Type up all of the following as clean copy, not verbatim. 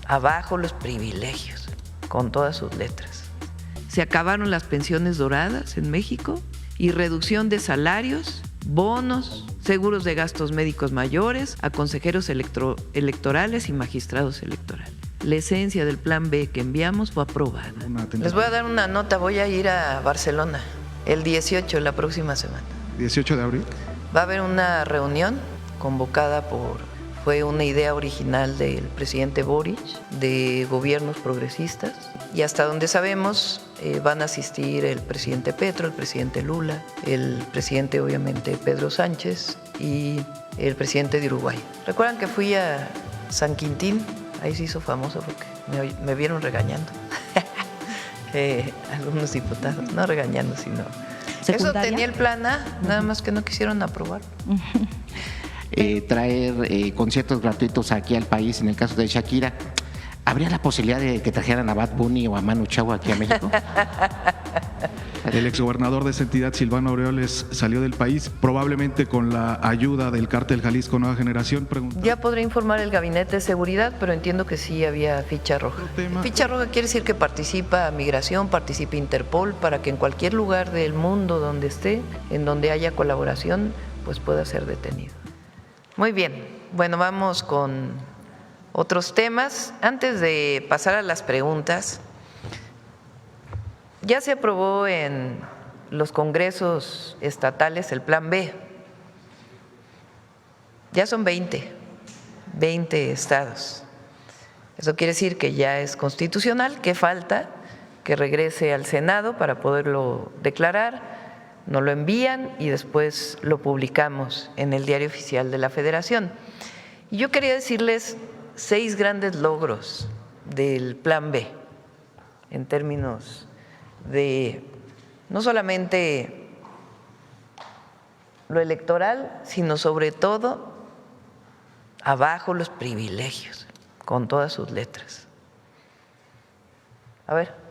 Abajo los privilegios, con todas sus letras. Se acabaron las pensiones doradas en México y reducción de salarios, bonos, seguros de gastos médicos mayores a consejeros electorales y magistrados electorales. La esencia del plan B que enviamos fue aprobada. Les voy a dar una nota, voy a ir a Barcelona el 18, la próxima semana. 18 de abril. Va a haber una reunión convocada fue una idea original del presidente Boric, de gobiernos progresistas, y hasta donde sabemos van a asistir el presidente Petro, el presidente Lula, el presidente obviamente Pedro Sánchez y el presidente de Uruguay. ¿Recuerdan que fui a San Quintín? Ahí se hizo famoso porque me vieron regañando. Algunos diputados, no regañando, sino… Eso tenía el plan A, nada más que no quisieron aprobar. Traer conciertos gratuitos aquí al país, en el caso de Shakira, ¿habría la posibilidad de que trajeran a Bad Bunny o a Manu Chao aquí a México? El exgobernador de esa entidad, Silvano Aureoles, salió del país, probablemente con la ayuda del Cártel Jalisco Nueva Generación. Ya podré informar el Gabinete de Seguridad, pero entiendo que sí había ficha roja. Ficha roja quiere decir que participa Migración, participa Interpol, para que en cualquier lugar del mundo donde esté, en donde haya colaboración, pues pueda ser detenido. Muy bien, bueno, vamos con otros temas. Antes de pasar a las preguntas, ya se aprobó en los congresos estatales el Plan B. Ya son 20 estados. Eso quiere decir que ya es constitucional. ¿Qué falta? Que regrese al Senado para poderlo declarar. Nos lo envían y después lo publicamos en el Diario Oficial de la Federación. Y yo quería decirles 6 grandes logros del Plan B en términos de no solamente lo electoral, sino sobre todo abajo los privilegios, con todas sus letras. A ver.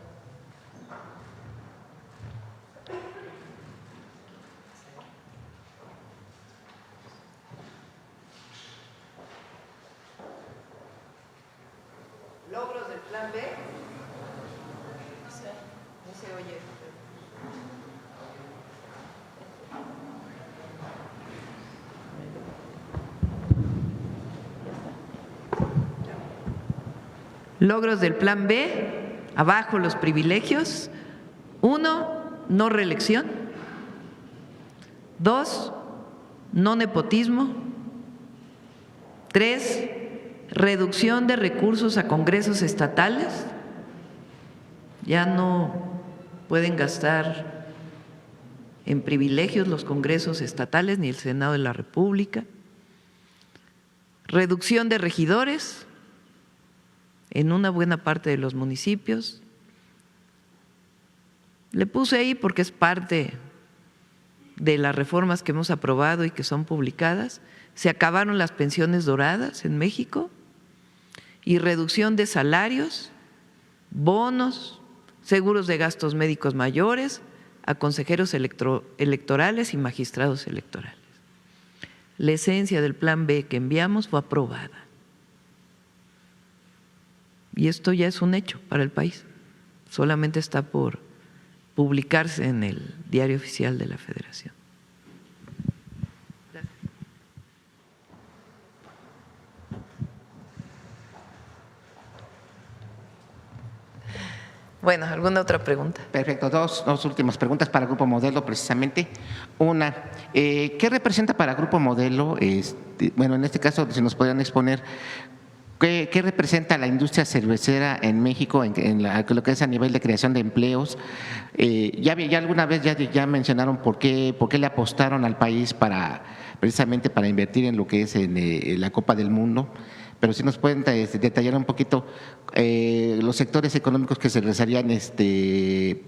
Logros del Plan B. No se oye. Logros del Plan B, abajo los privilegios. 1, no reelección. 2, no nepotismo. 3, reducción de recursos a congresos estatales. Ya no pueden gastar en privilegios los congresos estatales ni el Senado de la República. Reducción de regidores en una buena parte de los municipios. Le puse ahí porque es parte de las reformas que hemos aprobado y que son publicadas. Se acabaron las pensiones doradas en México y reducción de salarios, bonos, seguros de gastos médicos mayores a consejeros electorales y magistrados electorales. La esencia del Plan B que enviamos fue aprobada. Y esto ya es un hecho para el país. Solamente está por publicarse en el Diario Oficial de la Federación. Bueno, ¿alguna otra pregunta? Perfecto, dos últimas preguntas para Grupo Modelo precisamente. Una, ¿qué representa para Grupo Modelo? Bueno, en este caso, si nos podrían exponer, ¿qué representa la industria cervecera en México en lo que es a nivel de creación de empleos? Ya alguna vez ya mencionaron por qué le apostaron al país precisamente para invertir en lo que es en la Copa del Mundo. Pero si nos pueden detallar un poquito los sectores económicos que se les harían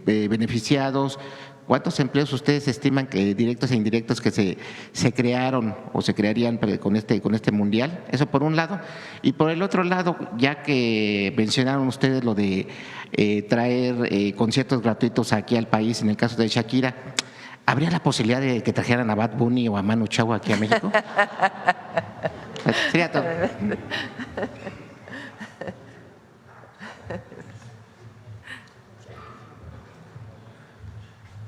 beneficiados, ¿cuántos empleos ustedes estiman que directos e indirectos que se crearon o se crearían con este mundial? Eso por un lado. Y por el otro lado, ya que mencionaron ustedes lo de traer conciertos gratuitos aquí al país, en el caso de Shakira, ¿habría la posibilidad de que trajeran a Bad Bunny o a Manu Chao aquí a México? Sería todo.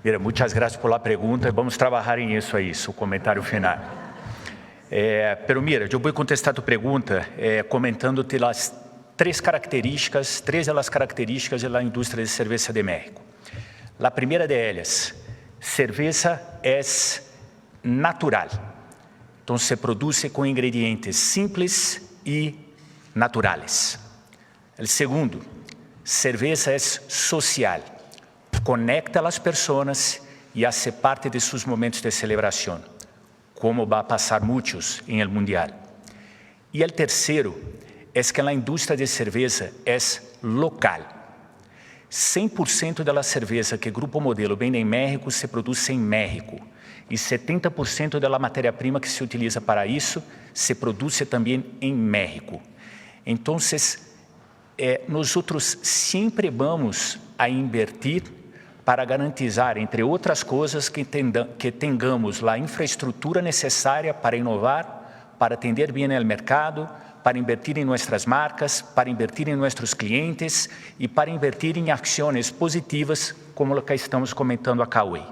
Mira, muchas gracias por la pregunta. Vamos a trabajar en eso ahí, su comentario final. Pero mira, yo voy a contestar tu pregunta comentándote las tres de las características de la industria de cerveza de México. La primera de ellas, cerveza es natural. Entonces se produce con ingredientes simples y naturales. El segundo, cerveza es social. Conecta a las personas y hace parte de sus momentos de celebración, como va a pasar muchos en el Mundial. Y el tercero es que la industria de cerveza es local. 100% de la cerveza que Grupo Modelo vende en México se produce en México. Y 70% de la materia-prima que se utiliza para eso se produce también en México. Entonces, nosotros siempre vamos a invertir para garantizar, entre outras coisas, que tenhamos a infraestrutura necessária para inovar, para atender bem o mercado, para invertir em nossas marcas, para invertir em nossos clientes e para invertir em ações positivas, como a que estamos comentando acá hoje.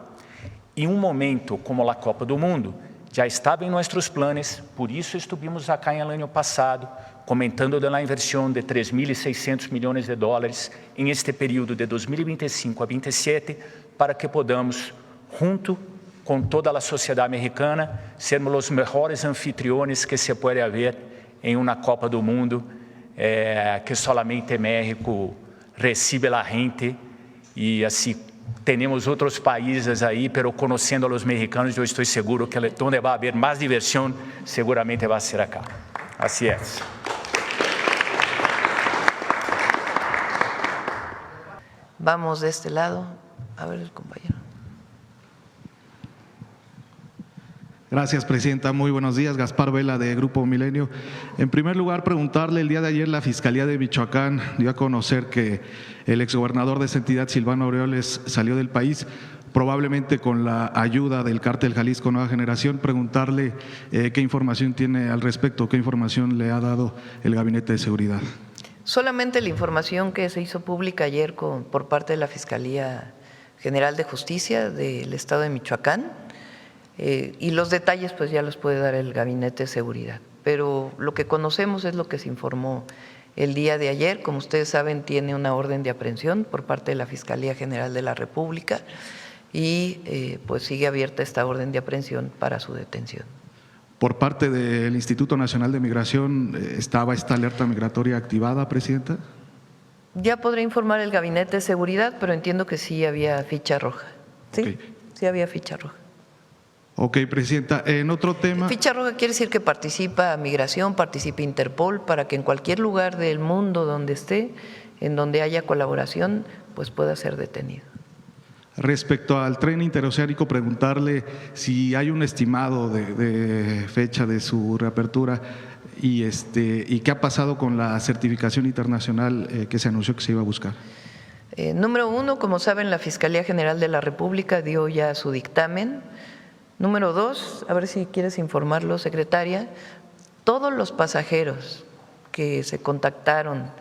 Em momento como a Copa do Mundo, já estava em nossos planos, por isso estivemos acá no ano passado, comentando da inversión de 3.600 millones de dólares en este período de 2025 a 2027 para que podamos, junto con toda la sociedad mexicana, sermos los mejores anfitriones que se puede haber en una Copa do Mundo que solamente México recibe la gente y así tenemos otros países ahí, pero conociendo a los mexicanos yo estoy seguro que donde va a haber más diversión seguramente va a ser acá. Así es. Vamos de este lado. A ver el compañero. Gracias, presidenta. Muy buenos días. Gaspar Vela, de Grupo Milenio. En primer lugar, preguntarle, el día de ayer la Fiscalía de Michoacán dio a conocer que el exgobernador de esa entidad, Silvano Aureoles, salió del país, probablemente con la ayuda del Cártel Jalisco Nueva Generación. Preguntarle qué información tiene al respecto, qué información le ha dado el Gabinete de Seguridad. Solamente la información que se hizo pública ayer por parte de la Fiscalía General de Justicia del Estado de Michoacán, y los detalles pues ya los puede dar el Gabinete de Seguridad. Pero lo que conocemos es lo que se informó el día de ayer. Como ustedes saben, tiene una orden de aprehensión por parte de la Fiscalía General de la República y pues sigue abierta esta orden de aprehensión para su detención. Por parte del Instituto Nacional de Migración, ¿estaba esta alerta migratoria activada, presidenta? Ya podré informar el Gabinete de Seguridad, pero entiendo que sí había ficha roja. Sí, okay. Sí había ficha roja. Ok, presidenta. En otro tema… Ficha roja quiere decir que participa Migración, participa Interpol, para que en cualquier lugar del mundo donde esté, en donde haya colaboración, pues pueda ser detenido. Respecto al tren interoceánico, preguntarle si hay un estimado de fecha de su reapertura y qué ha pasado con la certificación internacional que se anunció que se iba a buscar. Número uno, como saben, la Fiscalía General de la República dio ya su dictamen. Número dos, a ver si quieres informarlo, secretaria, todos los pasajeros que se contactaron,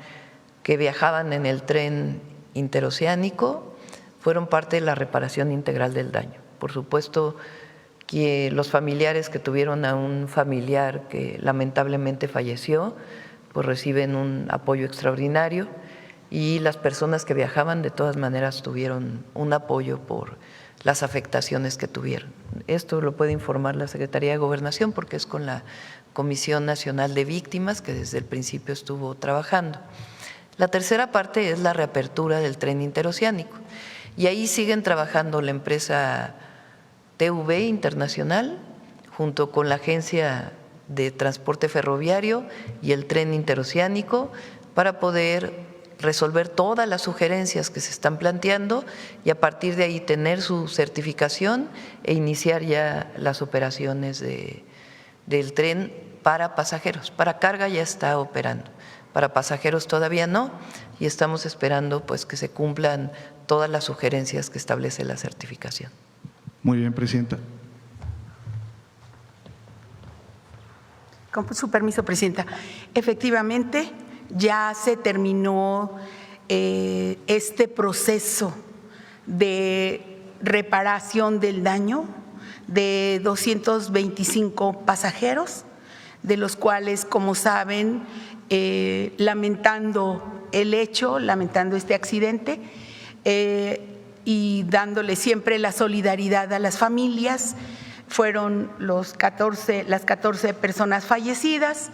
que viajaban en el tren interoceánico, fueron parte de la reparación integral del daño. Por supuesto que los familiares que tuvieron a un familiar que lamentablemente falleció, pues reciben un apoyo extraordinario, y las personas que viajaban de todas maneras tuvieron un apoyo por las afectaciones que tuvieron. Esto lo puede informar la Secretaría de Gobernación porque es con la Comisión Nacional de Víctimas que desde el principio estuvo trabajando. La tercera parte es la reapertura del tren interoceánico. Y ahí siguen trabajando la empresa TV Internacional junto con la Agencia de Transporte Ferroviario y el tren interoceánico para poder resolver todas las sugerencias que se están planteando y a partir de ahí tener su certificación e iniciar ya las operaciones del tren para pasajeros. Para carga ya está operando, para pasajeros todavía no, y estamos esperando pues que se cumplan todas las sugerencias que establece la certificación. Muy bien, presidenta. Con su permiso, presidenta. Efectivamente, ya se terminó este proceso de reparación del daño de 225 pasajeros, de los cuales, como saben, lamentando el hecho, lamentando este accidente y dándole siempre la solidaridad a las familias, fueron las 14 personas fallecidas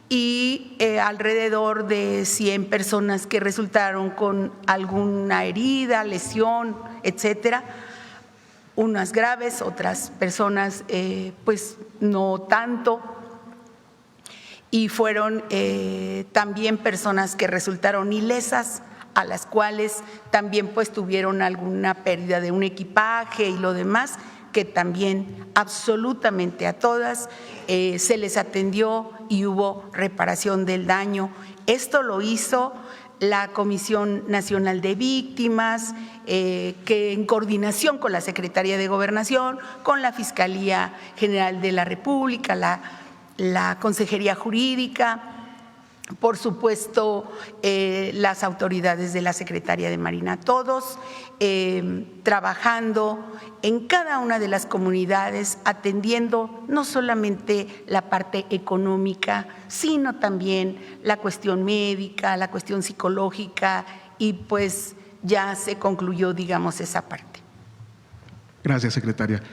y alrededor de 100 personas que resultaron con alguna herida, lesión, etcétera, unas graves, otras personas pues no tanto, y fueron también personas que resultaron ilesas, a las cuales también pues tuvieron alguna pérdida de un equipaje y lo demás, que también absolutamente a todas se les atendió y hubo reparación del daño. Esto lo hizo la Comisión Nacional de Víctimas, que en coordinación con la Secretaría de Gobernación, con la Fiscalía General de la República, la Consejería Jurídica, por supuesto, las autoridades de la Secretaría de Marina, todos trabajando en cada una de las comunidades, atendiendo no solamente la parte económica, sino también la cuestión médica, la cuestión psicológica, y pues ya se concluyó, digamos, esa parte. Gracias, secretaria.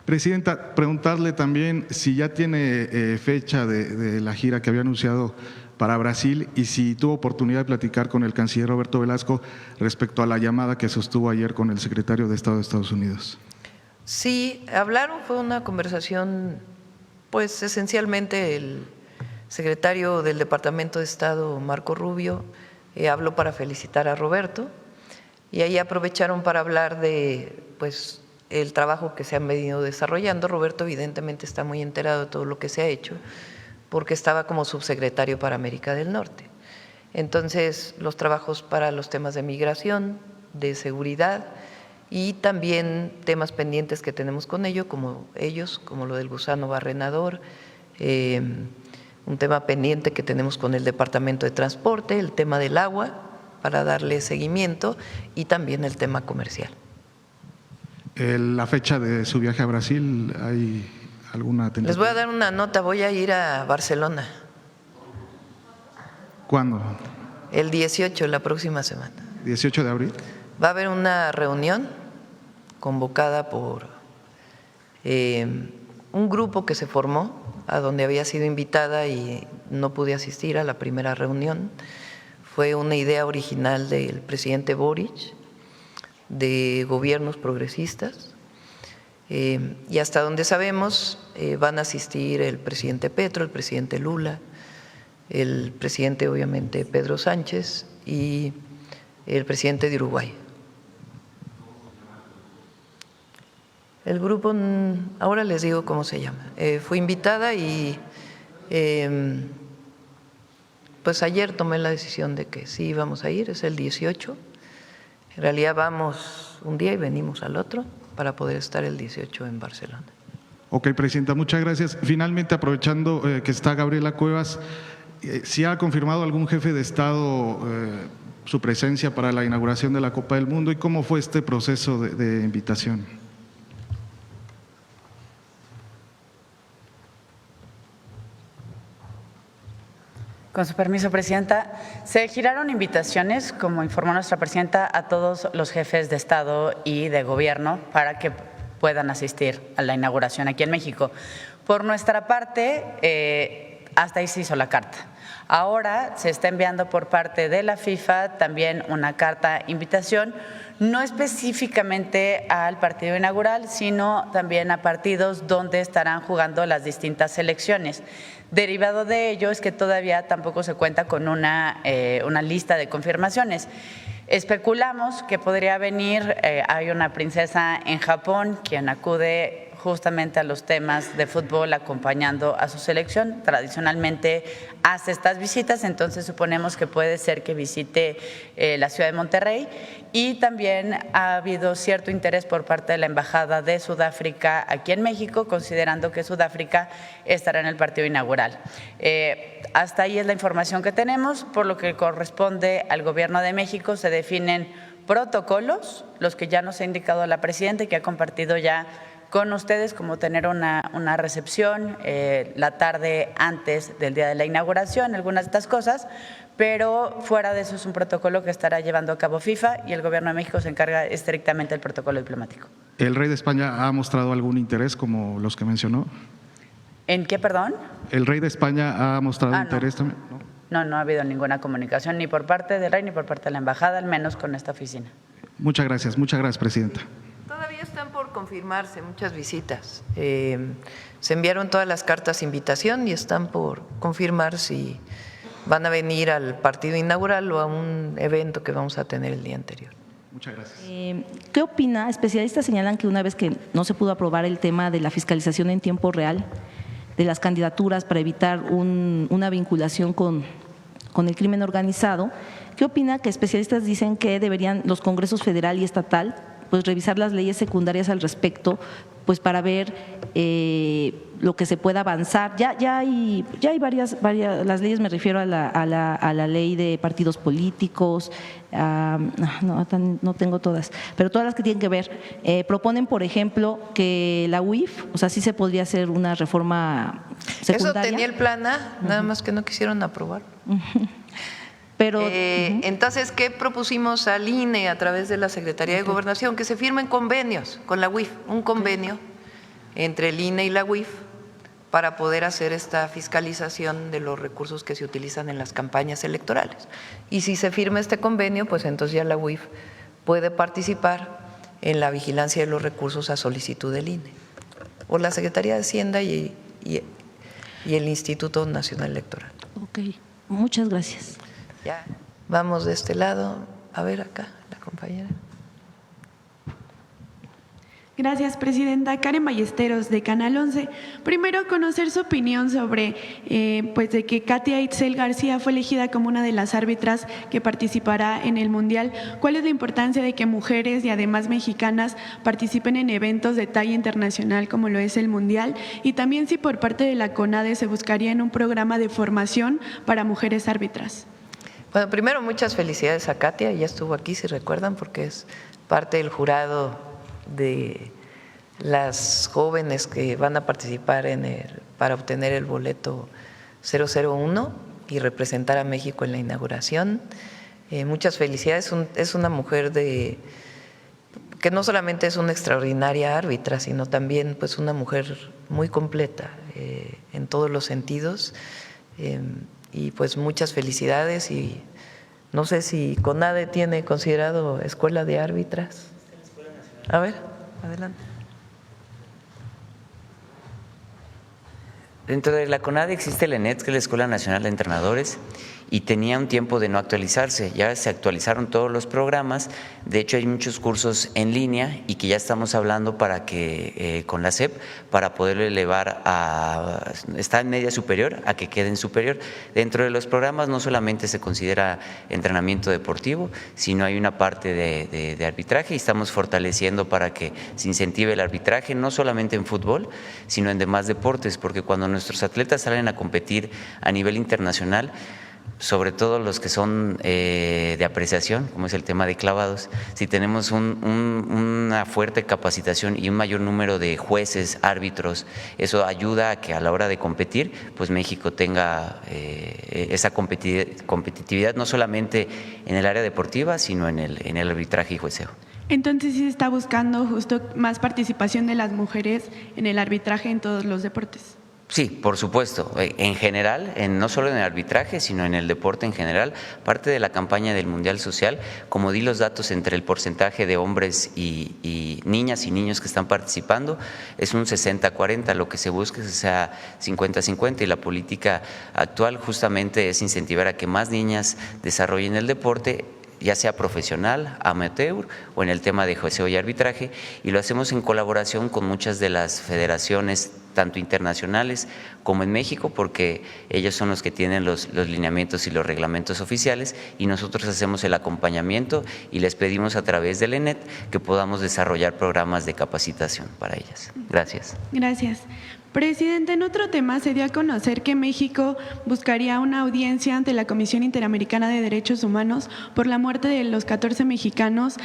Presidenta, preguntarle también si ya tiene fecha de la gira que había anunciado para Brasil y si tuvo oportunidad de platicar con el canciller Roberto Velasco respecto a la llamada que sostuvo ayer con el secretario de Estado de Estados Unidos. Sí, hablaron, fue una conversación, pues esencialmente el secretario del Departamento de Estado, Marco Rubio, habló para felicitar a Roberto y ahí aprovecharon para hablar de pues el trabajo que se han venido desarrollando. Roberto evidentemente está muy enterado de todo lo que se ha hecho, porque estaba como subsecretario para América del Norte. Entonces, los trabajos para los temas de migración, de seguridad y también temas pendientes que tenemos con ellos, como lo del gusano barrenador, un tema pendiente que tenemos con el Departamento de Transporte, el tema del agua, para darle seguimiento, y también el tema comercial. La fecha de su viaje a Brasil, ¿hay alguna tentativa? Les voy a dar una nota, voy a ir a Barcelona. ¿Cuándo? El 18, la próxima semana. 18 de abril. Va a haber una reunión convocada por un grupo que se formó, a donde había sido invitada y no pude asistir a la primera reunión. Fue una idea original del presidente Boric, de gobiernos progresistas, y hasta donde sabemos van a asistir el presidente Petro, el presidente Lula, el presidente obviamente Pedro Sánchez y el presidente de Uruguay. El grupo, ahora les digo cómo se llama, fue invitada y pues ayer tomé la decisión de que sí íbamos a ir, es el 18. En realidad vamos un día y venimos al otro para poder estar el 18 en Barcelona. Ok, presidenta, muchas gracias. Finalmente, aprovechando que está Gabriela Cuevas, ¿sí ha confirmado algún jefe de Estado su presencia para la inauguración de la Copa del Mundo y cómo fue este proceso de invitación? Con su permiso, presidenta, se giraron invitaciones, como informó nuestra presidenta, a todos los jefes de Estado y de Gobierno para que puedan asistir a la inauguración aquí en México. Por nuestra parte, hasta ahí se hizo la carta. Ahora se está enviando por parte de la FIFA también una carta invitación, no específicamente al partido inaugural, sino también a partidos donde estarán jugando las distintas selecciones. Derivado de ello es que todavía tampoco se cuenta con una lista de confirmaciones. Especulamos que podría venir, hay una princesa en Japón quien acude justamente a los temas de fútbol acompañando a su selección. Tradicionalmente hace estas visitas, entonces suponemos que puede ser que visite la ciudad de Monterrey, y también ha habido cierto interés por parte de la Embajada de Sudáfrica aquí en México, considerando que Sudáfrica estará en el partido inaugural. Hasta ahí es la información que tenemos. Por lo que corresponde al Gobierno de México, se definen protocolos, los que ya nos ha indicado la presidenta y que ha compartido ya con ustedes, como tener una recepción la tarde antes del día de la inauguración, algunas de estas cosas, pero fuera de eso es un protocolo que estará llevando a cabo FIFA y el Gobierno de México se encarga estrictamente del protocolo diplomático. ¿El rey de España ha mostrado algún interés como los que mencionó? ¿En qué, perdón? ¿El rey de España ha mostrado interés también? No ha habido ninguna comunicación ni por parte del rey ni por parte de la embajada, al menos con esta oficina. Muchas gracias, presidenta. Todavía están por confirmarse muchas visitas. Se enviaron todas las cartas de invitación y están por confirmar si van a venir al partido inaugural o a un evento que vamos a tener el día anterior. Muchas gracias. ¿Qué opina? Especialistas señalan que una vez que no se pudo aprobar el tema de la fiscalización en tiempo real de las candidaturas para evitar una vinculación con el crimen organizado, ¿qué opina? Que especialistas dicen que deberían los congresos federal y estatal pues revisar las leyes secundarias al respecto, pues para ver lo que se pueda avanzar. Ya hay varias, las leyes, me refiero a la ley de partidos políticos, no tengo todas, pero todas las que tienen que ver. Proponen, por ejemplo, que la UIF, o sea, sí se podría hacer una reforma secundaria. Eso tenía el plan A, nada más que no quisieron aprobar. Pero, entonces, ¿qué propusimos al INE a través de la Secretaría de Gobernación? Que se firmen convenios con la UIF, un convenio entre el INE y la UIF para poder hacer esta fiscalización de los recursos que se utilizan en las campañas electorales. Y si se firma este convenio, pues entonces ya la UIF puede participar en la vigilancia de los recursos a solicitud del INE, o la Secretaría de Hacienda y el Instituto Nacional Electoral. Ok, muchas gracias. Ya, vamos de este lado. A ver acá, la compañera. Gracias, presidenta. Karen Ballesteros, de Canal 11. Primero, conocer su opinión sobre pues de que Katia Itzel García fue elegida como una de las árbitras que participará en el Mundial. ¿Cuál es la importancia de que mujeres y además mexicanas participen en eventos de talla internacional como lo es el Mundial? Y también si por parte de la CONADE se buscaría en un programa de formación para mujeres árbitras. Bueno, primero muchas felicidades a Katia, ya estuvo aquí, si recuerdan, porque es parte del jurado de las jóvenes que van a participar para obtener el boleto 001 y representar a México en la inauguración. Muchas felicidades, es una mujer que no solamente es una extraordinaria árbitra, sino también pues una mujer muy completa en todos los sentidos. Y pues muchas felicidades, y no sé si CONADE tiene considerado escuela de árbitras. A ver, adelante. Dentro de la CONADE existe la ENET, que es la Escuela Nacional de Entrenadores, y tenía un tiempo de no actualizarse. Ya se actualizaron todos los programas, de hecho hay muchos cursos en línea y que ya estamos hablando para que con la SEP, para poderlo elevar está en media superior, a que quede en superior. Dentro de los programas no solamente se considera entrenamiento deportivo, sino hay una parte de arbitraje, y estamos fortaleciendo para que se incentive el arbitraje, no solamente en fútbol, sino en demás deportes, porque cuando nuestros atletas salen a competir a nivel internacional, sobre todo los que son de apreciación, como es el tema de clavados, si tenemos una fuerte capacitación y un mayor número de jueces, árbitros, eso ayuda a que a la hora de competir, pues México tenga esa competitividad no solamente en el área deportiva, sino en el arbitraje y jueceo. Entonces sí se está buscando justo más participación de las mujeres en el arbitraje en todos los deportes. Sí, por supuesto, en general, no solo en el arbitraje, sino en el deporte en general. Parte de la campaña del Mundial Social, como di los datos entre el porcentaje de hombres y niñas y niños que están participando, es un 60-40, lo que se busca es que sea 50-50, y la política actual justamente es incentivar a que más niñas desarrollen el deporte, ya sea profesional, amateur o en el tema de jueceo y arbitraje, y lo hacemos en colaboración con muchas de las federaciones, tanto internacionales como en México, porque ellos son los que tienen los lineamientos y los reglamentos oficiales, y nosotros hacemos el acompañamiento y les pedimos a través del ENET que podamos desarrollar programas de capacitación para ellas. Gracias. Gracias. Presidente, en otro tema se dio a conocer que México buscaría una audiencia ante la Comisión Interamericana de Derechos Humanos por la muerte de los 14 mexicanos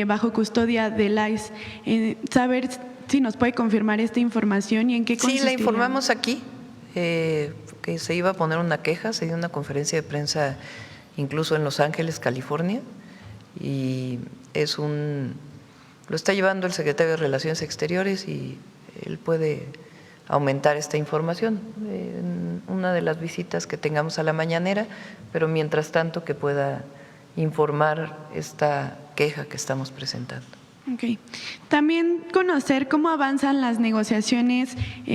bajo custodia del ICE. Saber si nos puede confirmar esta información y en qué consistiría. Sí, la informamos aquí, que se iba a poner una queja, se dio una conferencia de prensa incluso en Los Ángeles, California, y lo está llevando el secretario de Relaciones Exteriores y él puede aumentar esta información en una de las visitas que tengamos a la mañanera, pero mientras tanto que pueda informar esta queja que estamos presentando. Okay. También conocer cómo avanzan las negociaciones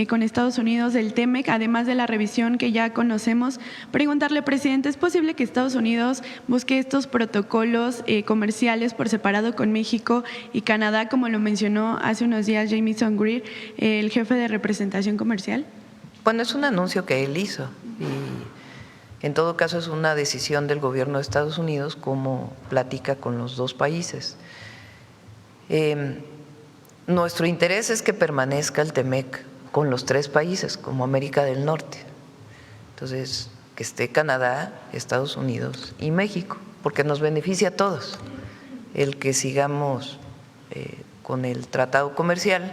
con Estados Unidos del TEMEC, además de la revisión que ya conocemos. Preguntarle, presidente, ¿es posible que Estados Unidos busque estos protocolos comerciales por separado con México y Canadá, como lo mencionó hace unos días Jamieson Greer, el jefe de representación comercial? Bueno, es un anuncio que él hizo y en todo caso es una decisión del gobierno de Estados Unidos cómo platica con los dos países. Nuestro interés es que permanezca el TEMEC con los tres países, como América del Norte. Entonces, que esté Canadá, Estados Unidos y México, porque nos beneficia a todos el que sigamos con el tratado comercial,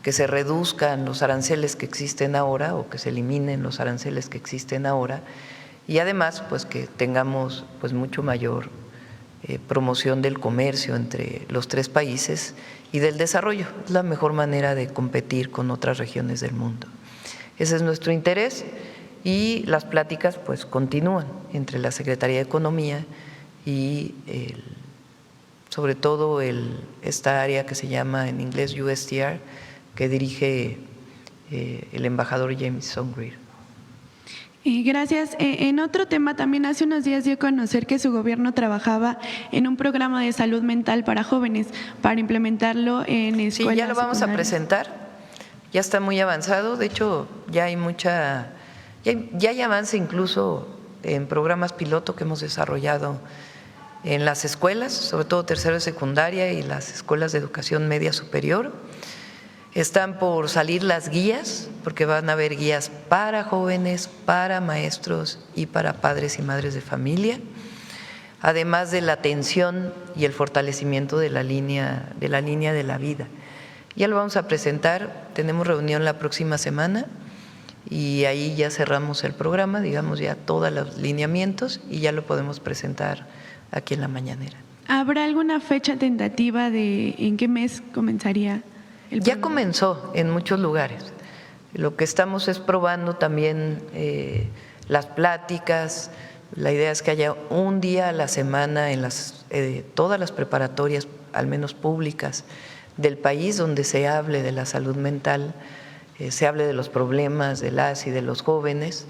que se reduzcan los aranceles que existen ahora o que se eliminen los aranceles que existen ahora y además pues que tengamos pues mucho mayor promoción del comercio entre los tres países y del desarrollo. Es la mejor manera de competir con otras regiones del mundo. Ese es nuestro interés y las pláticas pues continúan entre la Secretaría de Economía y sobre todo esta área que se llama en inglés USTR, que dirige el embajador Jamieson Greer. Gracias. En otro tema, también hace unos días dio a conocer que su gobierno trabajaba en un programa de salud mental para jóvenes, para implementarlo en escuelas. Sí, ya lo vamos a presentar, ya está muy avanzado, de hecho ya hay ya hay avance incluso en programas piloto que hemos desarrollado en las escuelas, sobre todo tercero de secundaria y las escuelas de educación media superior. Están por salir las guías, porque van a haber guías para jóvenes, para maestros y para padres y madres de familia, además de la atención y el fortalecimiento de la línea de la vida. Ya lo vamos a presentar, tenemos reunión la próxima semana y ahí ya cerramos el programa, digamos ya todos los lineamientos y ya lo podemos presentar aquí en la mañanera. ¿Habrá alguna fecha tentativa de en qué mes comenzaría? Ya comenzó en muchos lugares. Lo que estamos es probando también las pláticas. La idea es que haya un día a la semana en todas las preparatorias, al menos públicas, del país donde se hable de la salud mental, se hable de los problemas de las y de los jóvenes.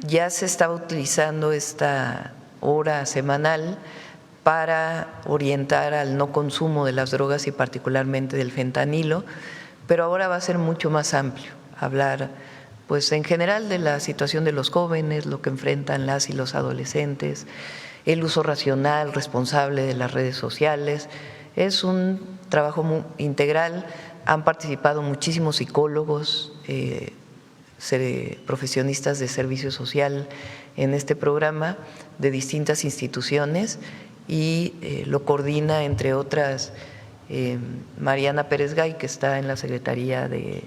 Ya se estaba utilizando esta hora semanal para orientar al no consumo de las drogas y particularmente del fentanilo, pero ahora va a ser mucho más amplio, hablar pues en general de la situación de los jóvenes, lo que enfrentan las y los adolescentes, el uso racional, responsable de las redes sociales. Es un trabajo muy integral, han participado muchísimos psicólogos, profesionistas de servicio social en este programa de distintas instituciones y lo coordina, entre otras, Mariana Pérez Gay, que está en la Secretaría de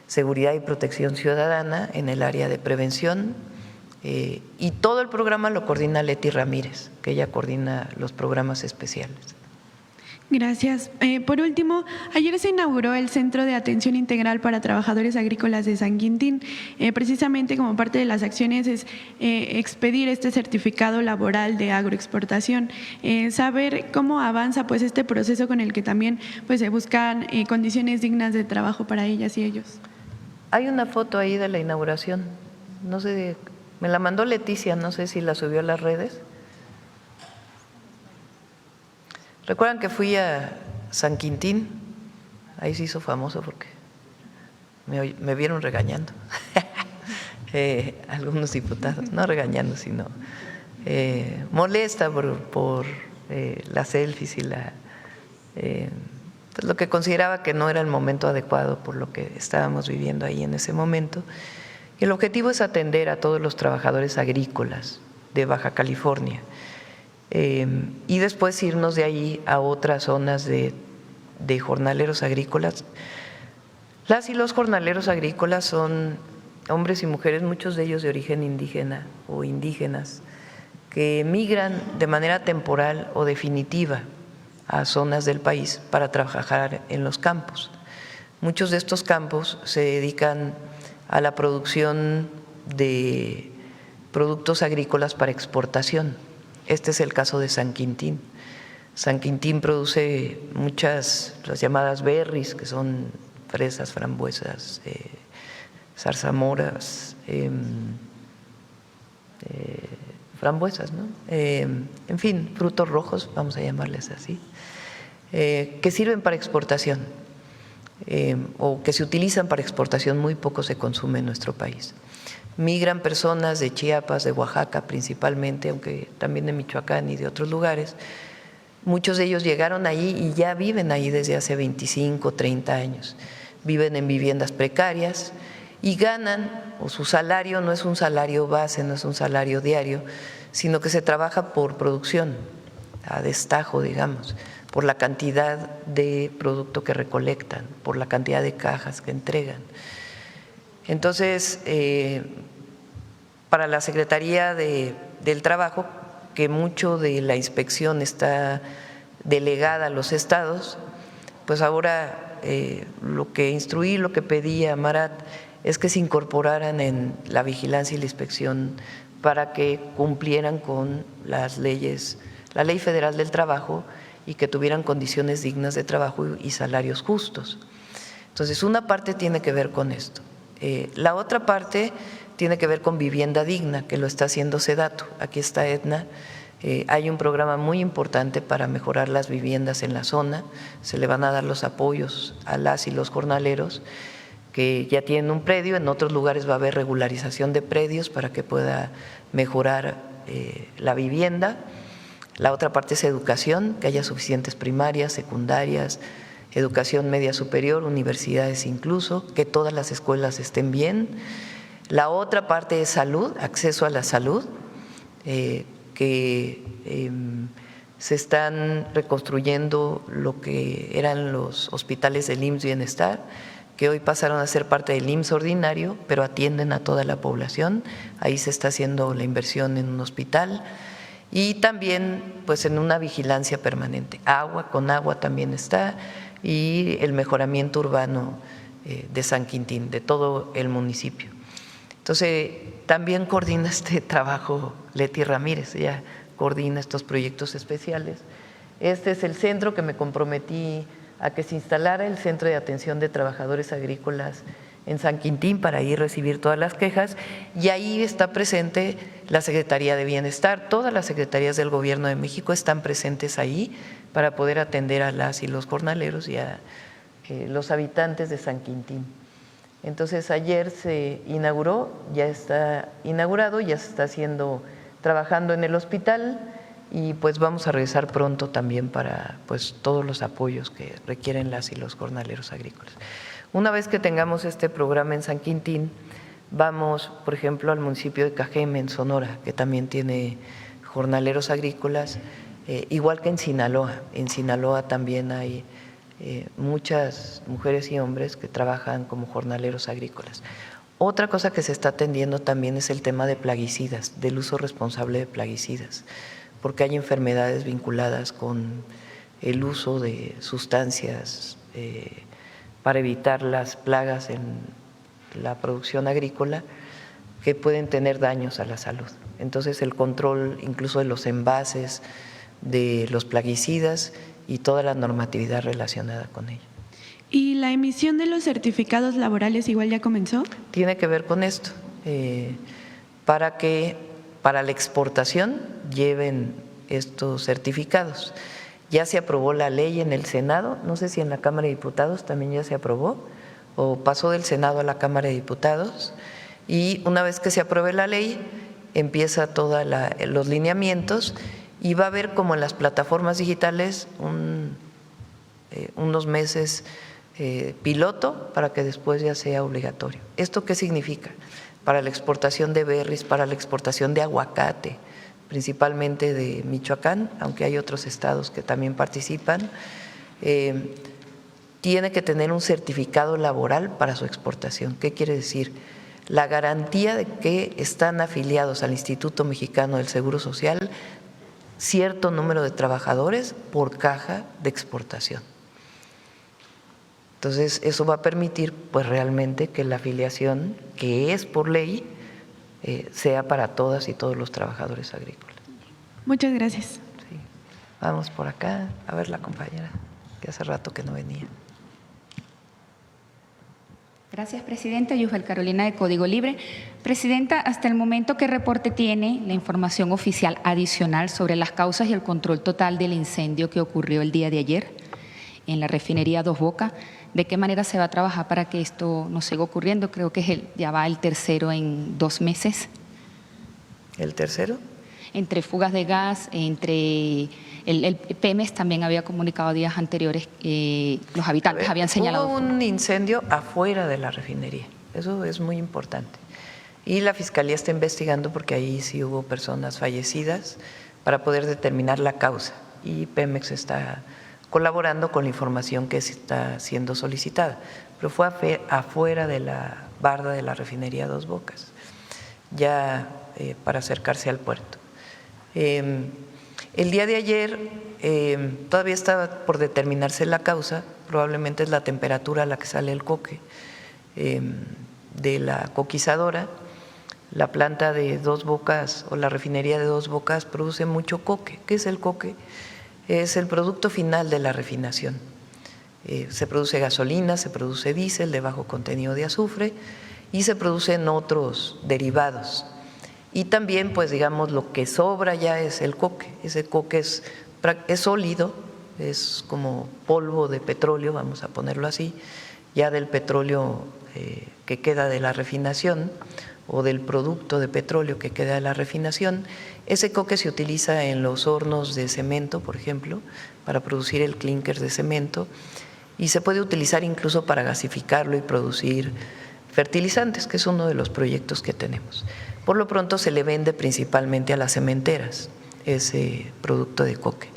Seguridad y Protección Ciudadana en el área de prevención, y todo el programa lo coordina Leti Ramírez, que ella coordina los programas especiales. Gracias. Por último, ayer se inauguró el Centro de Atención Integral para Trabajadores Agrícolas de San Quintín. Precisamente como parte de las acciones es expedir este certificado laboral de agroexportación. Saber cómo avanza pues este proceso con el que también pues se buscan condiciones dignas de trabajo para ellas y ellos. Hay una foto ahí de la inauguración, no sé, me la mandó Leticia, no sé si la subió a las redes. ¿Recuerdan que fui a San Quintín? Ahí se hizo famoso porque me vieron regañando. Algunos diputados, no regañando, sino molesta por las selfies y pues lo que consideraba que no era el momento adecuado por lo que estábamos viviendo ahí en ese momento. El objetivo es atender a todos los trabajadores agrícolas de Baja California y después irnos de ahí a otras zonas de jornaleros agrícolas. Las y los jornaleros agrícolas son hombres y mujeres, muchos de ellos de origen indígena o indígenas, que migran de manera temporal o definitiva a zonas del país para trabajar en los campos. Muchos de estos campos se dedican a la producción de productos agrícolas para exportación. Este es el caso de San Quintín. San Quintín produce muchas, las llamadas berries, que son fresas, frambuesas, zarzamoras, frambuesas, ¿no? En fin, frutos rojos, vamos a llamarles así, que sirven para exportación o que se utilizan para exportación, muy poco se consume en nuestro país. Migran personas de Chiapas, de Oaxaca principalmente, aunque también de Michoacán y de otros lugares. Muchos de ellos llegaron allí y ya viven ahí desde hace 25, 30 años. Viven en viviendas precarias y ganan, o su salario no es un salario base, no es un salario diario, sino que se trabaja por producción, a destajo, digamos, por la cantidad de producto que recolectan, por la cantidad de cajas que entregan. Entonces, para la Secretaría del Trabajo, que mucho de la inspección está delegada a los estados, pues ahora lo que instruí, lo que pedí a Marat es que se incorporaran en la vigilancia y la inspección para que cumplieran con las leyes, la Ley Federal del Trabajo, y que tuvieran condiciones dignas de trabajo y salarios justos. Entonces, una parte tiene que ver con esto. La otra parte tiene que ver con vivienda digna, que lo está haciendo SEDATU. Aquí está Edna. Hay un programa muy importante para mejorar las viviendas en la zona. Se le van a dar los apoyos a las y los jornaleros que ya tienen un predio. En otros lugares va a haber regularización de predios para que pueda mejorar la vivienda. La otra parte es educación, que haya suficientes primarias, secundarias, educación media superior, universidades incluso, que todas las escuelas estén bien. La otra parte es salud, acceso a la salud, que se están reconstruyendo lo que eran los hospitales del IMSS Bienestar, que hoy pasaron a ser parte del IMSS ordinario, pero atienden a toda la población. Ahí se está haciendo la inversión en un hospital y también pues en una vigilancia permanente. Agua, con agua también está, y el mejoramiento urbano de San Quintín, de todo el municipio. Entonces, también coordina este trabajo Leti Ramírez, ella coordina estos proyectos especiales. Este es el centro que me comprometí a que se instalara, el Centro de Atención de Trabajadores Agrícolas en San Quintín, para ir a recibir todas las quejas, y ahí está presente la Secretaría de Bienestar. Todas las secretarías del Gobierno de México están presentes ahí para poder atender a las y los jornaleros y a los habitantes de San Quintín. Entonces, ayer se inauguró, ya está inaugurado, ya se está trabajando en el hospital, y pues vamos a regresar pronto también para pues todos los apoyos que requieren las y los jornaleros agrícolas. Una vez que tengamos este programa en San Quintín, vamos, por ejemplo, al municipio de Cajeme, en Sonora, que también tiene jornaleros agrícolas, igual que en Sinaloa. En Sinaloa también hay muchas mujeres y hombres que trabajan como jornaleros agrícolas. Otra cosa que se está atendiendo también es el tema de plaguicidas, del uso responsable de plaguicidas, porque hay enfermedades vinculadas con el uso de sustancias para evitar las plagas en la producción agrícola que pueden tener daños a la salud. Entonces, el control incluso de los envases, de los plaguicidas y toda la normatividad relacionada con ello. ¿Y la emisión de los certificados laborales igual ya comenzó? Tiene que ver con esto, para que para la exportación lleven estos certificados. Ya se aprobó la ley en el Senado, no sé si en la Cámara de Diputados también ya se aprobó, o pasó del Senado a la Cámara de Diputados, y una vez que se apruebe la ley, empieza todos los lineamientos, y va a haber, como en las plataformas digitales, unos meses piloto para que después ya sea obligatorio. ¿Esto qué significa? Para la exportación de berries, para la exportación de aguacate, principalmente de Michoacán, aunque hay otros estados que también participan, tiene que tener un certificado laboral para su exportación. ¿Qué quiere decir? La garantía de que están afiliados al Instituto Mexicano del Seguro Social cierto número de trabajadores por caja de exportación. Entonces, eso va a permitir pues realmente que la afiliación, que es por ley, sea para todas y todos los trabajadores agrícolas. Muchas gracias. Sí. Vamos por acá, a ver la compañera, que hace rato que no venía. Gracias, Presidenta. Yusbel Carolina, de Código Libre. Presidenta, hasta el momento, ¿qué reporte tiene la información oficial adicional sobre las causas y el control total del incendio que ocurrió el día de ayer en la refinería Dos Bocas? ¿De qué manera se va a trabajar para que esto no siga ocurriendo? Creo que ya va el tercero en 2 meses. ¿El tercero? Entre fugas de gas, entre el Pemex también había comunicado días anteriores, los habitantes habían señalado. Hubo un incendio afuera de la refinería, eso es muy importante. Y la Fiscalía está investigando porque ahí sí hubo personas fallecidas para poder determinar la causa. Y Pemex está colaborando con la información que está siendo solicitada. Pero fue afuera de la barda de la refinería Dos Bocas, ya para acercarse al puerto. El día de ayer todavía estaba por determinarse la causa, probablemente es la temperatura a la que sale el coque de la coquizadora. La planta de Dos Bocas o la refinería de Dos Bocas produce mucho coque. ¿Qué es el coque? Es el producto final de la refinación. Se produce gasolina, se produce diésel de bajo contenido de azufre y se producen otros derivados. Y también, pues digamos, lo que sobra ya es el coque. Ese coque es sólido, es como polvo de petróleo, vamos a ponerlo así, ya del petróleo que queda de la refinación o del producto de petróleo que queda de la refinación. Ese coque se utiliza en los hornos de cemento, por ejemplo, para producir el clínker de cemento, y se puede utilizar incluso para gasificarlo y producir fertilizantes, que es uno de los proyectos que tenemos. Por lo pronto se le vende principalmente a las cementeras ese producto de coque,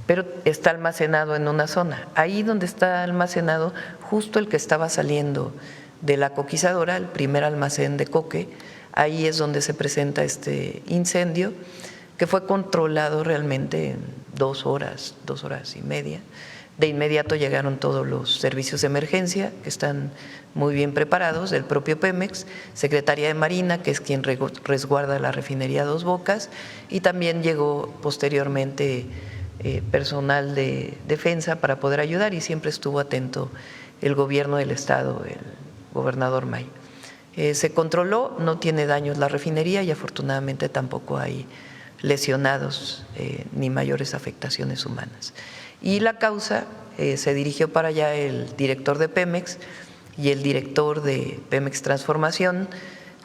pero está almacenado en una zona. Ahí donde está almacenado, justo el que estaba saliendo de la coquizadora, el primer almacén de coque, ahí es donde se presenta este incendio, que fue controlado realmente en 2 horas, 2 horas y media. De inmediato llegaron todos los servicios de emergencia, que están muy bien preparados, del propio Pemex, Secretaría de Marina, que es quien resguarda la refinería Dos Bocas, y también llegó posteriormente personal de defensa para poder ayudar, y siempre estuvo atento el gobierno del estado, el gobernador May. Se controló, no tiene daños la refinería y afortunadamente tampoco hay lesionados ni mayores afectaciones humanas. Y la causa se dirigió para allá el director de Pemex y el director de Pemex Transformación,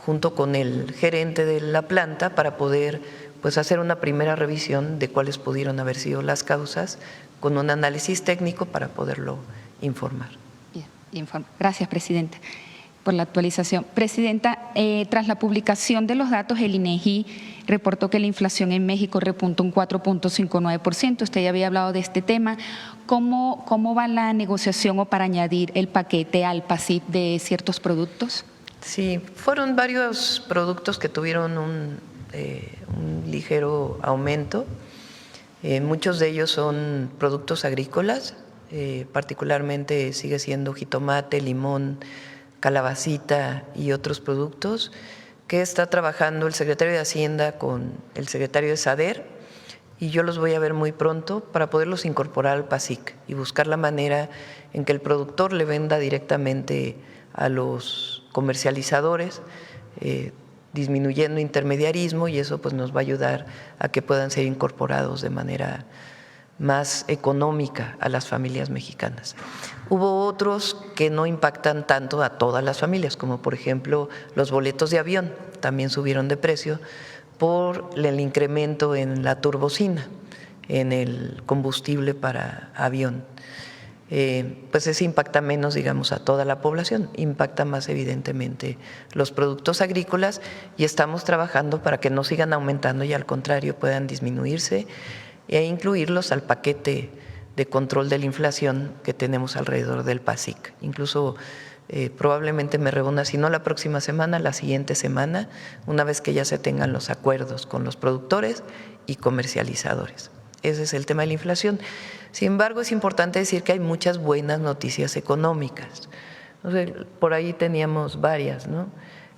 junto con el gerente de la planta, para poder pues hacer una primera revisión de cuáles pudieron haber sido las causas, con un análisis técnico para poderlo informar. Bien, gracias, Presidenta, por la actualización. Presidenta, tras la publicación de los datos, el INEGI reportó que la inflación en México repuntó un 4.59%. Usted ya había hablado de este tema. ¿Cómo va la negociación o para añadir el paquete al PASIP de ciertos productos? Sí, fueron varios productos que tuvieron un ligero aumento. Muchos de ellos son productos agrícolas, particularmente sigue siendo jitomate, limón, calabacita y otros productos, que está trabajando el secretario de Hacienda con el secretario de SADER, y yo los voy a ver muy pronto para poderlos incorporar al PASIC y buscar la manera en que el productor le venda directamente a los comercializadores, disminuyendo intermediarismo, y eso pues nos va a ayudar a que puedan ser incorporados de manera más económica a las familias mexicanas. Hubo otros que no impactan tanto a todas las familias, como por ejemplo los boletos de avión, también subieron de precio por el incremento en la turbocina, en el combustible para avión. pues ese impacta menos, digamos, a toda la población, impacta más evidentemente los productos agrícolas y estamos trabajando para que no sigan aumentando y al contrario puedan disminuirse e incluirlos al paquete de control de la inflación que tenemos alrededor del PASIC. Incluso probablemente me reúna, si no la próxima semana, la siguiente semana, una vez que ya se tengan los acuerdos con los productores y comercializadores. Ese es el tema de la inflación. Sin embargo, es importante decir que hay muchas buenas noticias económicas. Por ahí teníamos varias, ¿no?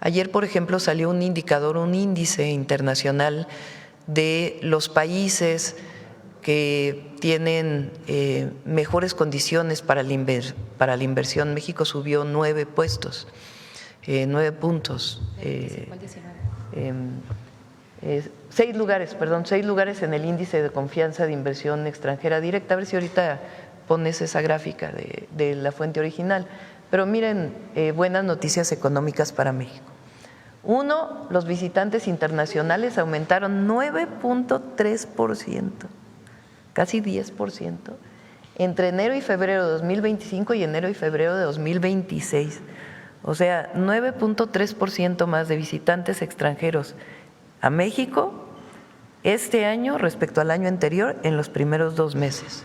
Ayer, por ejemplo, salió un indicador, un índice internacional de los países que tienen mejores condiciones para la inversión. México subió 9 puestos, 9 puntos. 6 lugares en el índice de confianza de inversión extranjera directa. A ver si ahorita pones esa gráfica de la fuente original. Pero miren, buenas noticias económicas para México. 1, los visitantes internacionales aumentaron 9.3%, casi 10%, entre enero y febrero de 2025 y enero y febrero de 2026. O sea, 9.3% más de visitantes extranjeros a México este año respecto al año anterior en los primeros 2 meses,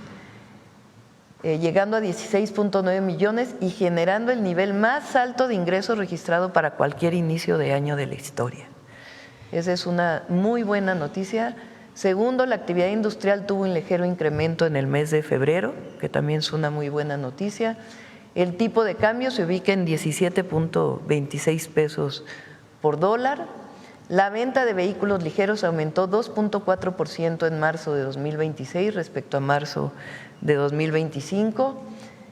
llegando a 16.9 millones y generando el nivel más alto de ingresos registrado para cualquier inicio de año de la historia. Esa es una muy buena noticia. Segundo, la actividad industrial tuvo un ligero incremento en el mes de febrero, que también es una muy buena noticia. El tipo de cambio se ubica en 17.26 pesos por dólar. La venta de vehículos ligeros aumentó 2.4% en marzo de 2026 respecto a marzo de 2025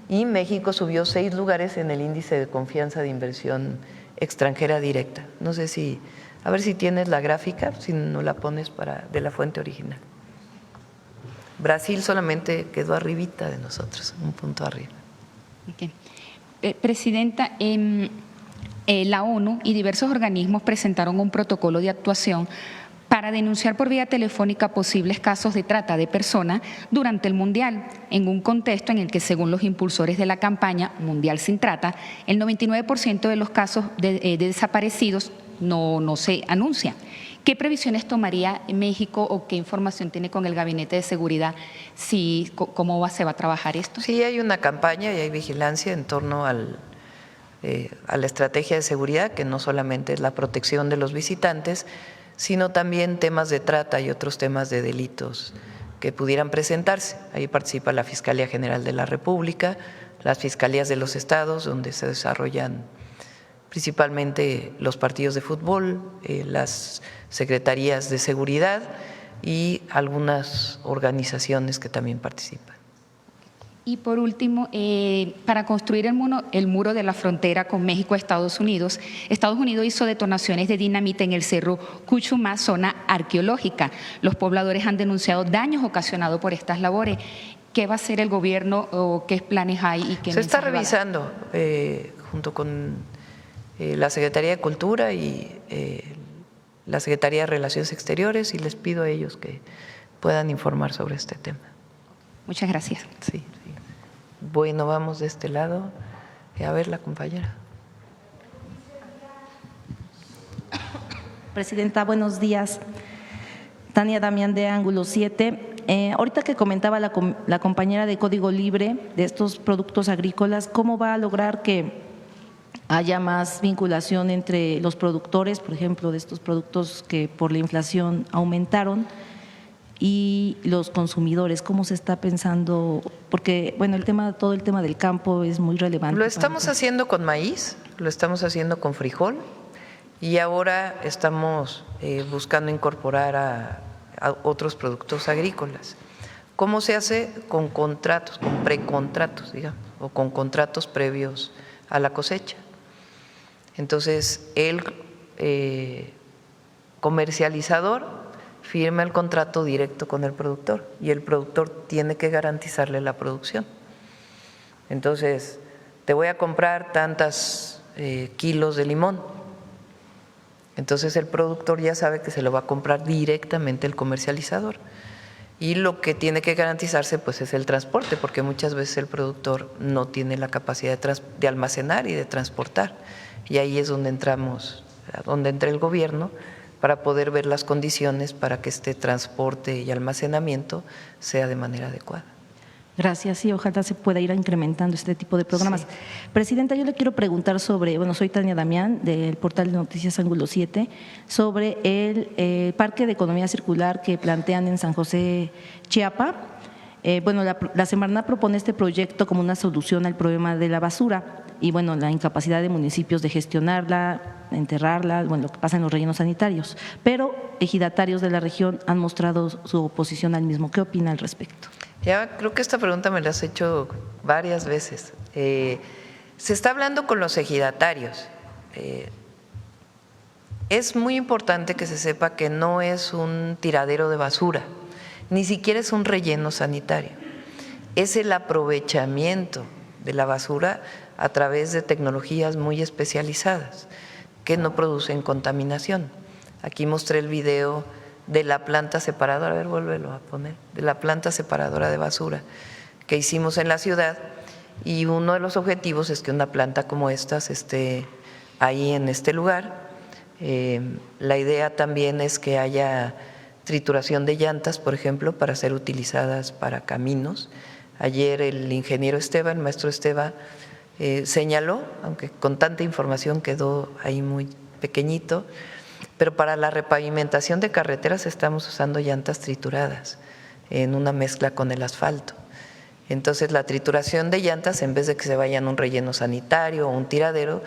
y México subió 6 lugares en el índice de confianza de inversión extranjera directa. No sé si, a ver si tienes la gráfica, si no la pones de la fuente original. Brasil solamente quedó arribita de nosotros, un punto arriba. Okay. Presidenta, la ONU y diversos organismos presentaron un protocolo de actuación para denunciar por vía telefónica posibles casos de trata de personas durante el Mundial, en un contexto en el que, según los impulsores de la campaña Mundial sin Trata, el 99% de los casos de desaparecidos no se anuncian. ¿Qué previsiones tomaría México o qué información tiene con el Gabinete de Seguridad? ¿Cómo se va a trabajar esto? Sí, hay una campaña y hay vigilancia en torno a la estrategia de seguridad, que no solamente es la protección de los visitantes, sino también temas de trata y otros temas de delitos que pudieran presentarse. Ahí participa la Fiscalía General de la República, las fiscalías de los estados, donde se desarrollan principalmente los partidos de fútbol, las secretarías de seguridad y algunas organizaciones que también participan. Y por último, para construir el muro de la frontera con México a Estados Unidos hizo detonaciones de dinamita en el cerro Cuchumá, zona arqueológica. Los pobladores han denunciado daños ocasionados por estas labores. ¿Qué va a hacer el gobierno o qué planes hay? Y qué se está revisando junto con la Secretaría de Cultura y la Secretaría de Relaciones Exteriores, y les pido a ellos que puedan informar sobre este tema. Muchas gracias. Sí. Bueno, vamos de este lado. A ver, la compañera. Presidenta, buenos días. Tania Damián, de Ángulo 7. Ahorita que comentaba la compañera de Código Libre de estos productos agrícolas, ¿cómo va a lograr que haya más vinculación entre los productores, por ejemplo, de estos productos que por la inflación aumentaron, y los consumidores? ¿Cómo se está pensando? Porque, bueno, todo el tema del campo es muy relevante. Lo estamos haciendo con maíz, lo estamos haciendo con frijol y ahora estamos buscando incorporar a otros productos agrícolas. ¿Cómo se hace? Con contratos, con precontratos, digamos, o con contratos previos a la cosecha. Entonces, el comercializador firma el contrato directo con el productor y el productor tiene que garantizarle la producción. Entonces, te voy a comprar tantos kilos de limón. Entonces, el productor ya sabe que se lo va a comprar directamente el comercializador. Y lo que tiene que garantizarse pues es el transporte, porque muchas veces el productor no tiene la capacidad de almacenar y de transportar. Y ahí es donde entramos, donde entra el gobierno para poder ver las condiciones para que este transporte y almacenamiento sea de manera adecuada. Gracias, sí, ojalá se pueda ir incrementando este tipo de programas. Sí. Presidenta, yo le quiero preguntar sobre, bueno, soy Tania Damián del portal de Noticias Ángulo 7, sobre el Parque de Economía Circular que plantean en San José, Chiapa. Bueno, la Semarnat propone este proyecto como una solución al problema de la basura y, bueno, la incapacidad de municipios de gestionarla, enterrarla, bueno, lo que pasa en los rellenos sanitarios. Pero ejidatarios de la región han mostrado su oposición al mismo. ¿Qué opina al respecto? Ya creo que esta pregunta me la has hecho varias veces. Se está hablando con los ejidatarios. Es muy importante que se sepa que no es un tiradero de basura, ni siquiera es un relleno sanitario. Es el aprovechamiento de la basura a través de tecnologías muy especializadas que no producen contaminación. Aquí mostré el video de la planta separadora, a ver, vuélvelo a poner, de la planta separadora de basura que hicimos en la ciudad, y uno de los objetivos es que una planta como estas esté ahí en este lugar. La idea también es que haya trituración de llantas, por ejemplo, para ser utilizadas para caminos. Ayer el ingeniero Esteban, el maestro Esteban, señaló, aunque con tanta información quedó ahí muy pequeñito, pero para la repavimentación de carreteras estamos usando llantas trituradas en una mezcla con el asfalto. Entonces la trituración de llantas, en vez de que se vayan a un relleno sanitario o un tiradero,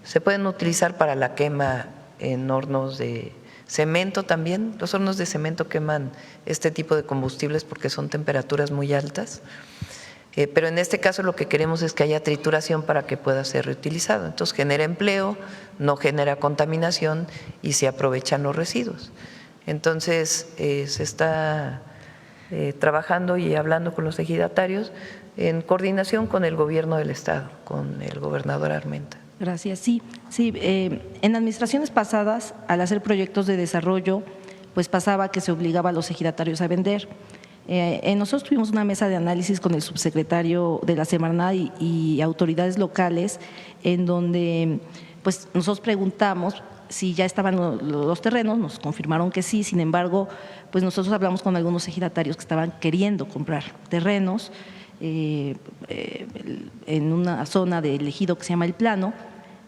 se pueden utilizar para la quema en hornos de cemento también. Los hornos de cemento queman este tipo de combustibles porque son temperaturas muy altas. Pero en este caso lo que queremos es que haya trituración para que pueda ser reutilizado. Entonces genera empleo, no genera contaminación y se aprovechan los residuos. Entonces se está trabajando y hablando con los ejidatarios en coordinación con el gobierno del estado, con el gobernador Armenta. Gracias. Sí, en administraciones pasadas, al hacer proyectos de desarrollo, pues pasaba que se obligaba a los ejidatarios a vender. Nosotros tuvimos una mesa de análisis con el subsecretario de la Semarnat y autoridades locales, en donde pues nosotros preguntamos si ya estaban los terrenos, nos confirmaron que sí. Sin embargo, pues nosotros hablamos con algunos ejidatarios que estaban queriendo comprar terrenos en una zona del ejido que se llama El Plano.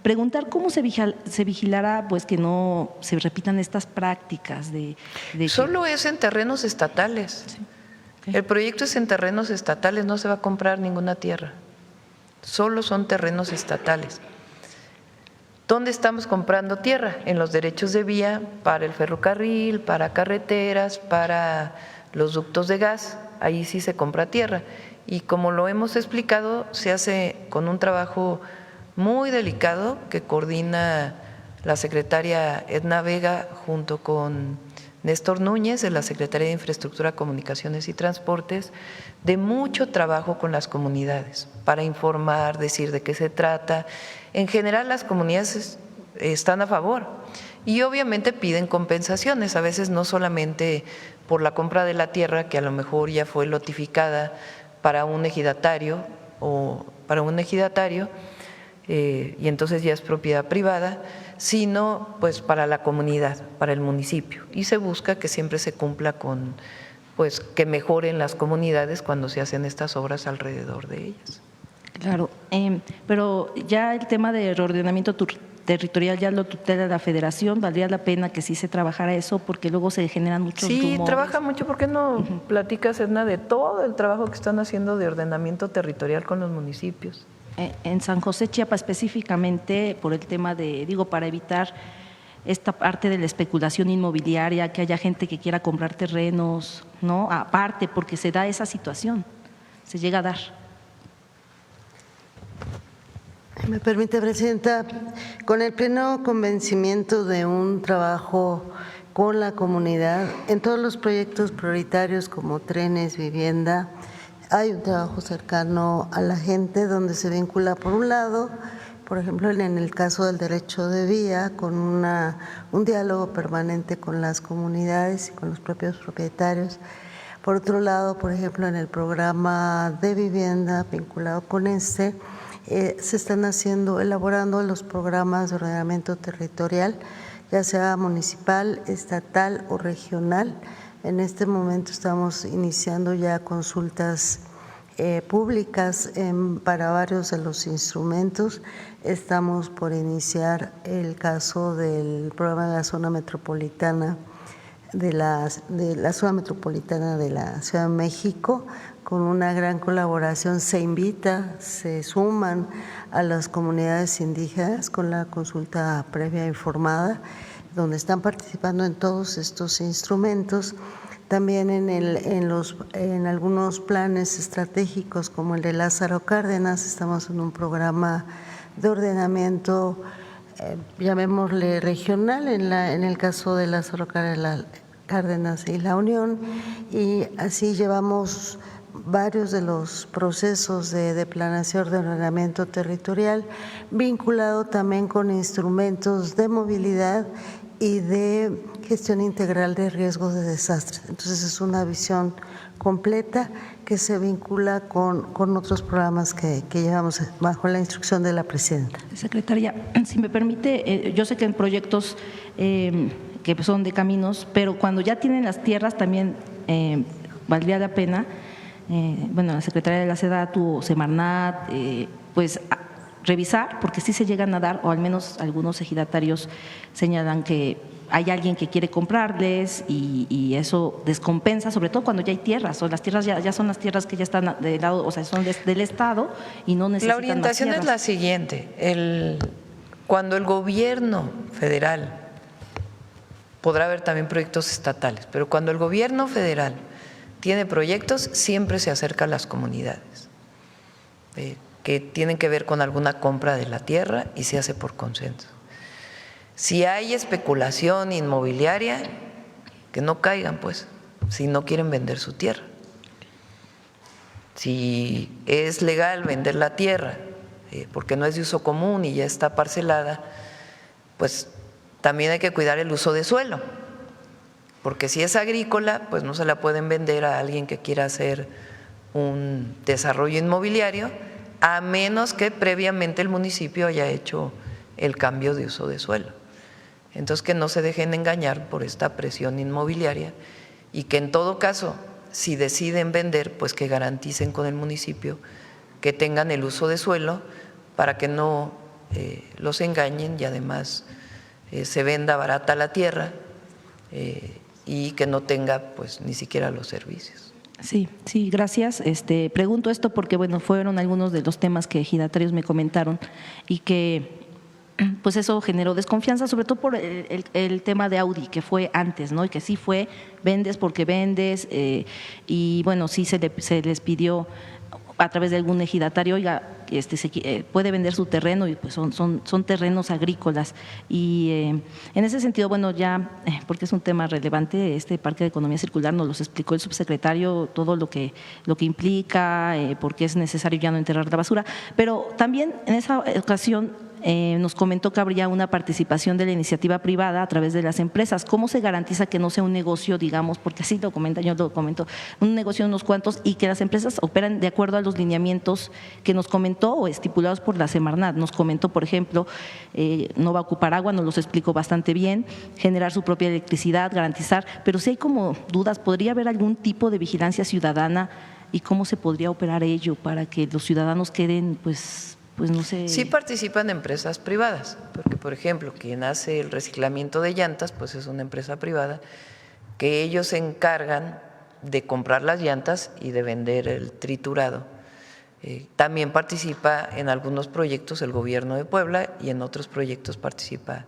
Preguntar cómo se vigilará pues que no se repitan estas prácticas de Solo es en terrenos estatales. Sí. Okay. El proyecto es en terrenos estatales, no se va a comprar ninguna tierra. Solo son terrenos estatales. ¿Dónde estamos comprando tierra? En los derechos de vía para el ferrocarril, para carreteras, para los ductos de gas. Ahí sí se compra tierra. Y como lo hemos explicado, se hace con un trabajo muy delicado que coordina la secretaria Edna Vega junto con Néstor Núñez de la Secretaría de Infraestructura, Comunicaciones y Transportes, de mucho trabajo con las comunidades para informar, decir de qué se trata. En general las comunidades están a favor y obviamente piden compensaciones, a veces no solamente por la compra de la tierra que a lo mejor ya fue lotificada para un ejidatario y entonces ya es propiedad privada, sino pues para la comunidad, para el municipio. Y se busca que siempre se cumpla con, pues que mejoren las comunidades cuando se hacen estas obras alrededor de ellas. Claro, pero ya el tema de reordenamiento territorial ya lo tutela la Federación, ¿valdría la pena que sí se trabajara eso? Porque luego se generan muchos rumores. Sí, trabaja mucho. ¿Por qué no platicas, Edna, de todo el trabajo que están haciendo de ordenamiento territorial con los municipios? En San José, Chiapa, específicamente por el tema de, para evitar esta parte de la especulación inmobiliaria, que haya gente que quiera comprar terrenos, ¿no? Aparte, porque se da esa situación, se llega a dar. Me permite, Presidenta, con el pleno convencimiento de un trabajo con la comunidad en todos los proyectos prioritarios como trenes, vivienda. Hay un trabajo cercano a la gente donde se vincula, por un lado, por ejemplo, en el caso del derecho de vía, con un diálogo permanente con las comunidades y con los propios propietarios, Por otro lado, por ejemplo, en el programa de vivienda vinculado con se están elaborando los programas de ordenamiento territorial, ya sea municipal, estatal o regional. En este momento estamos iniciando ya consultas públicas para varios de los instrumentos. Estamos por iniciar el caso del programa de la zona metropolitana de la zona metropolitana de la Ciudad de México, con una gran colaboración. Se suman a las comunidades indígenas con la consulta previa informada, donde están participando en todos estos instrumentos. También en algunos planes estratégicos, como el de Lázaro Cárdenas, estamos en un programa de ordenamiento, llamémosle regional, en el caso de Lázaro Cárdenas y La Unión, y así llevamos varios de los procesos de planeación de ordenamiento territorial, vinculado también con instrumentos de movilidad y de gestión integral de riesgos de desastres. Entonces es una visión completa que se vincula con otros programas que llevamos bajo la instrucción de la presidenta. Secretaria, si me permite, yo sé que en proyectos que son de caminos, pero cuando ya tienen las tierras también valdría la pena, la Secretaría de la SEDATU o Semarnat, pues revisar, porque sí se llegan a dar, o al menos algunos ejidatarios señalan que hay alguien que quiere comprarles y eso descompensa, sobre todo cuando ya hay tierras, o las tierras ya son las tierras que ya están del lado, o sea, son del Estado y no necesitan. La orientación más es la siguiente: cuando el gobierno federal, podrá haber también proyectos estatales, pero cuando el gobierno federal tiene proyectos, siempre se acerca a las comunidades que tienen que ver con alguna compra de la tierra y se hace por consenso. Si hay especulación inmobiliaria, que no caigan, pues, si no quieren vender su tierra. Si es legal vender la tierra porque no es de uso común y ya está parcelada, pues también hay que cuidar el uso de suelo, porque si es agrícola, pues no se la pueden vender a alguien que quiera hacer un desarrollo inmobiliario, a menos que previamente el municipio haya hecho el cambio de uso de suelo. Entonces, que no se dejen engañar por esta presión inmobiliaria y que en todo caso, si deciden vender, pues que garanticen con el municipio que tengan el uso de suelo para que no los engañen y además se venda barata la tierra y que no tenga pues ni siquiera los servicios. Sí, gracias. Pregunto esto porque fueron algunos de los temas que ejidatarios me comentaron y que pues eso generó desconfianza, sobre todo por el tema de Audi, que fue antes, ¿no? Y que sí fue, vendes porque vendes, y sí se les pidió a través de algún ejidatario, oiga, puede vender su terreno, y pues son terrenos agrícolas. Y en ese sentido, ya, porque es un tema relevante, este Parque de Economía Circular nos los explicó el subsecretario, todo lo que implica, porque es necesario ya no enterrar la basura, pero también en esa ocasión nos comentó que habría una participación de la iniciativa privada a través de las empresas. ¿Cómo se garantiza que no sea un negocio, digamos, porque así lo comentan, yo lo comento, un negocio de unos cuantos, y que las empresas operan de acuerdo a los lineamientos que nos comentó o estipulados por la Semarnat? Nos comentó, por ejemplo, no va a ocupar agua, nos los explicó bastante bien, generar su propia electricidad, garantizar, pero si hay como dudas, ¿podría haber algún tipo de vigilancia ciudadana y cómo se podría operar ello para que los ciudadanos queden, pues no sé? Sí participan empresas privadas, porque por ejemplo, quien hace el reciclamiento de llantas, pues es una empresa privada, que ellos se encargan de comprar las llantas y de vender el triturado. También participa en algunos proyectos el gobierno de Puebla y en otros proyectos participa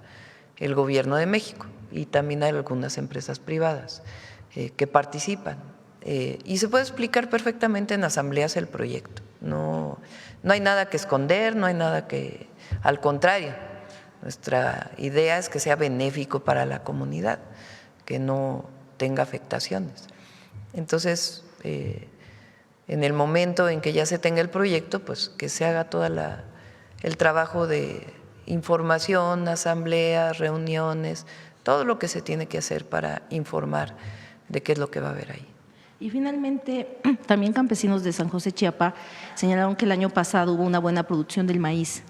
el gobierno de México, y también hay algunas empresas privadas que participan. Y se puede explicar perfectamente en asambleas el proyecto. No hay nada que esconder, no hay nada que… Al contrario, nuestra idea es que sea benéfico para la comunidad, que no tenga afectaciones. Entonces, en el momento en que ya se tenga el proyecto, pues que se haga todo el trabajo de información, asambleas, reuniones, todo lo que se tiene que hacer para informar de qué es lo que va a haber ahí. Y finalmente, también campesinos de San José Chiapa señalaron que el año pasado hubo una buena producción del maíz,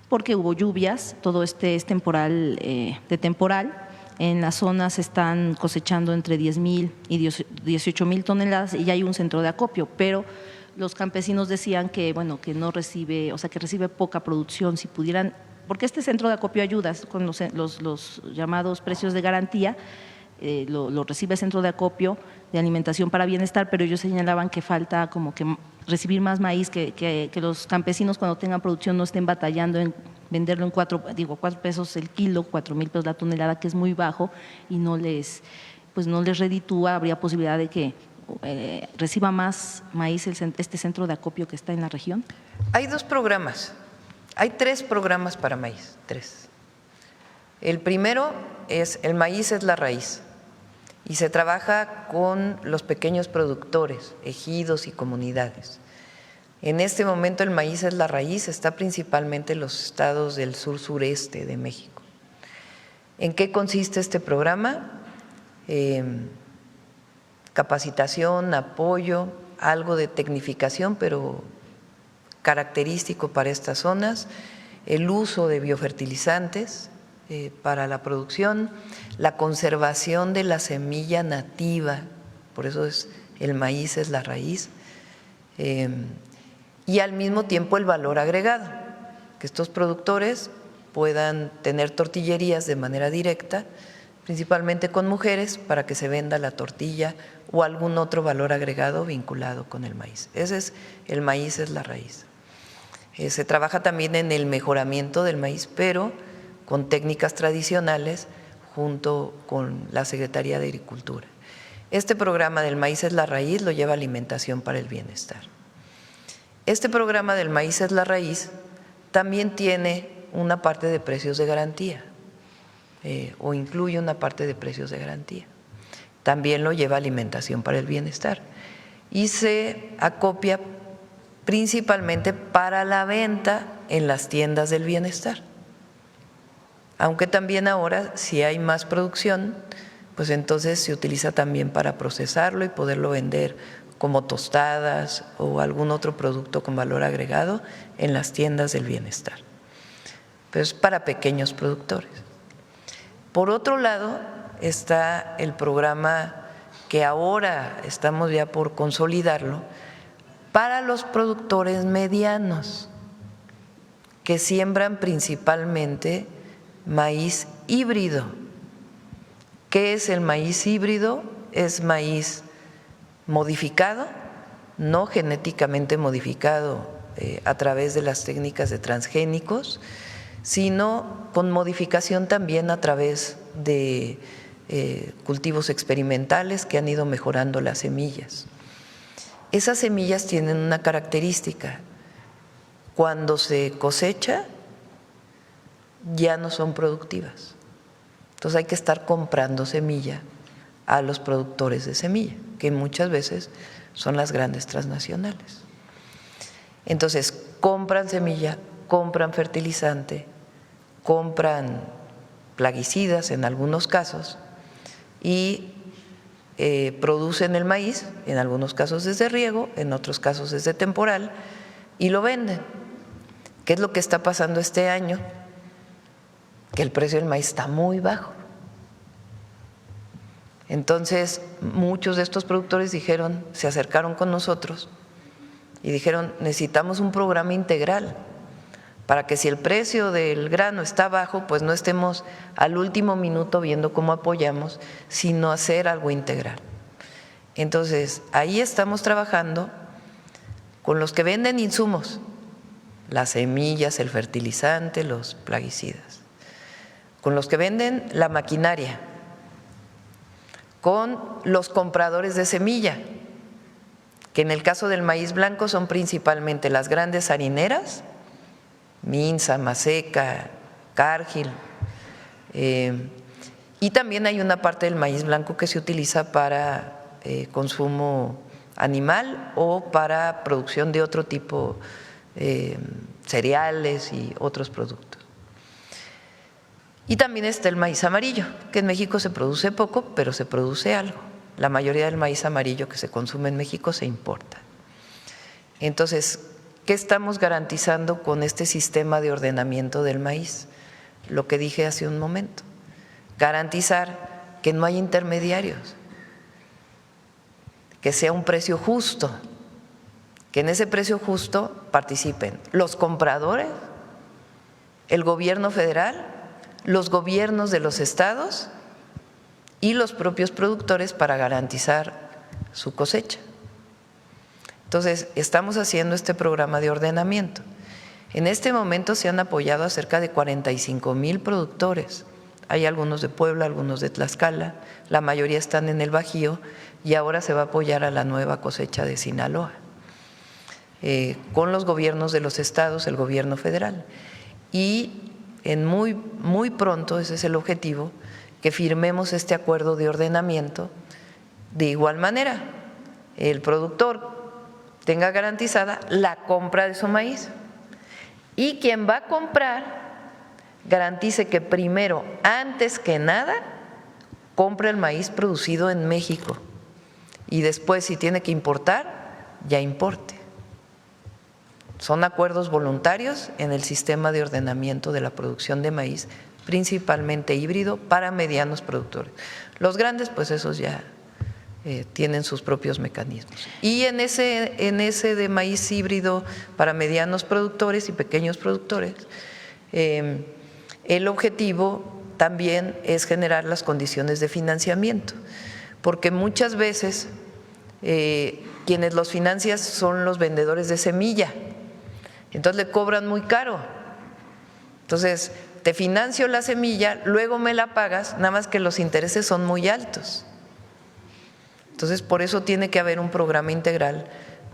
porque hubo lluvias, todo este es temporal, de temporal. En las zonas están cosechando entre 10,000 y 18,000 toneladas y ya hay un centro de acopio, pero los campesinos decían que, bueno, que no recibe, o sea, que recibe poca producción. Si pudieran, porque este centro de acopio ayuda con los llamados precios de garantía, lo recibe el centro de acopio de alimentación para bienestar, pero ellos señalaban que falta como que recibir más maíz, que los campesinos cuando tengan producción no estén batallando en venderlo en 4 pesos el kilo, 4,000 pesos la tonelada, que es muy bajo y no les reditúa. Habría posibilidad de que reciba más maíz este centro de acopio que está en la región. Hay 2 programas, hay 3 programas para maíz, 3. El primero es el maíz es la raíz y se trabaja con los pequeños productores, ejidos y comunidades. En este momento el maíz es la raíz, está principalmente en los estados del sur-sureste de México. ¿En qué consiste este programa? Capacitación, apoyo, algo de tecnificación, pero característico para estas zonas, el uso de biofertilizantes para la producción, la conservación de la semilla nativa, por eso es el maíz es la raíz, y al mismo tiempo el valor agregado, que estos productores puedan tener tortillerías de manera directa, principalmente con mujeres, para que se venda la tortilla o algún otro valor agregado vinculado con el maíz. Ese es el maíz es la raíz. Se trabaja también en el mejoramiento del maíz, pero con técnicas tradicionales junto con la Secretaría de Agricultura. Este programa del maíz es la raíz lo lleva Alimentación para el Bienestar. Este programa del maíz es la raíz también tiene una parte de precios de garantía o incluye una parte de precios de garantía. También lo lleva Alimentación para el Bienestar y se acopia principalmente para la venta en las tiendas del bienestar. Aunque también ahora, si hay más producción, pues entonces se utiliza también para procesarlo y poderlo vender como tostadas o algún otro producto con valor agregado en las tiendas del bienestar. Pero es para pequeños productores. Por otro lado, está el programa que ahora estamos ya por consolidarlo para los productores medianos que siembran principalmente maíz híbrido. ¿Qué es el maíz híbrido? Es maíz modificado, no genéticamente modificado a través de las técnicas de transgénicos, sino con modificación también a través de cultivos experimentales que han ido mejorando las semillas. Esas semillas tienen una característica: cuando se cosecha ya no son productivas. Entonces hay que estar comprando semilla a los productores de semilla, que muchas veces son las grandes transnacionales. Entonces compran semilla, compran fertilizante, compran plaguicidas en algunos casos y producen el maíz, en algunos casos desde riego, en otros casos desde temporal, y lo venden. ¿Qué es lo que está pasando este año? Que el precio del maíz está muy bajo. Entonces, muchos de estos productores dijeron, se acercaron con nosotros y dijeron, necesitamos un programa integral para que si el precio del grano está bajo, pues no estemos al último minuto viendo cómo apoyamos, sino hacer algo integral. Entonces, ahí estamos trabajando con los que venden insumos, las semillas, el fertilizante, los plaguicidas, con los que venden la maquinaria, con los compradores de semilla, que en el caso del maíz blanco son principalmente las grandes harineras, Minsa, Maseca, Cargill, y también hay una parte del maíz blanco que se utiliza para consumo animal o para producción de otro tipo, cereales y otros productos. Y también está el maíz amarillo, que en México se produce poco, pero se produce algo. la mayoría del maíz amarillo que se consume en México se importa. Entonces, ¿qué estamos garantizando con este sistema de ordenamiento del maíz? Lo que dije hace un momento, garantizar que no hay intermediarios, que sea un precio justo, que en ese precio justo participen los compradores, el gobierno federal, los gobiernos de los estados y los propios productores para garantizar su cosecha. Entonces, estamos haciendo este programa de ordenamiento. En este momento se han apoyado a cerca de 45,000 productores. Hay algunos de Puebla, algunos de Tlaxcala, la mayoría están en el Bajío y ahora se va a apoyar a la nueva cosecha de Sinaloa, con los gobiernos de los estados, el gobierno federal. Y en muy pronto, ese es el objetivo, que firmemos este acuerdo de ordenamiento. De igual manera, el productor tenga garantizada la compra de su maíz y quien va a comprar garantice que primero, antes que nada, compre el maíz producido en México y después, si tiene que importar, ya importe. Son acuerdos voluntarios en el sistema de ordenamiento de la producción de maíz, principalmente híbrido para medianos productores. Los grandes, pues esos ya tienen sus propios mecanismos. Y en ese de maíz híbrido para medianos productores y pequeños productores, el objetivo también es generar las condiciones de financiamiento, porque muchas veces quienes los financian son los vendedores de semilla, entonces le cobran muy caro. Entonces, te financio la semilla, luego me la pagas, nada más que los intereses son muy altos. Entonces, por eso tiene que haber un programa integral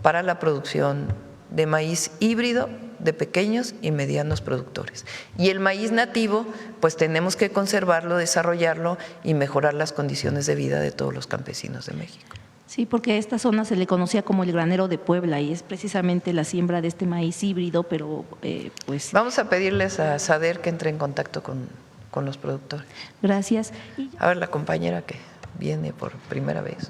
para la producción de maíz híbrido de pequeños y medianos productores. Y el maíz nativo, pues tenemos que conservarlo, desarrollarlo y mejorar las condiciones de vida de todos los campesinos de México. Sí, porque a esta zona se le conocía como el granero de Puebla y es precisamente la siembra de este maíz híbrido, pero pues… Vamos a pedirles a SADER que entre en contacto con los productores. Gracias. A ver, la compañera que viene por primera vez.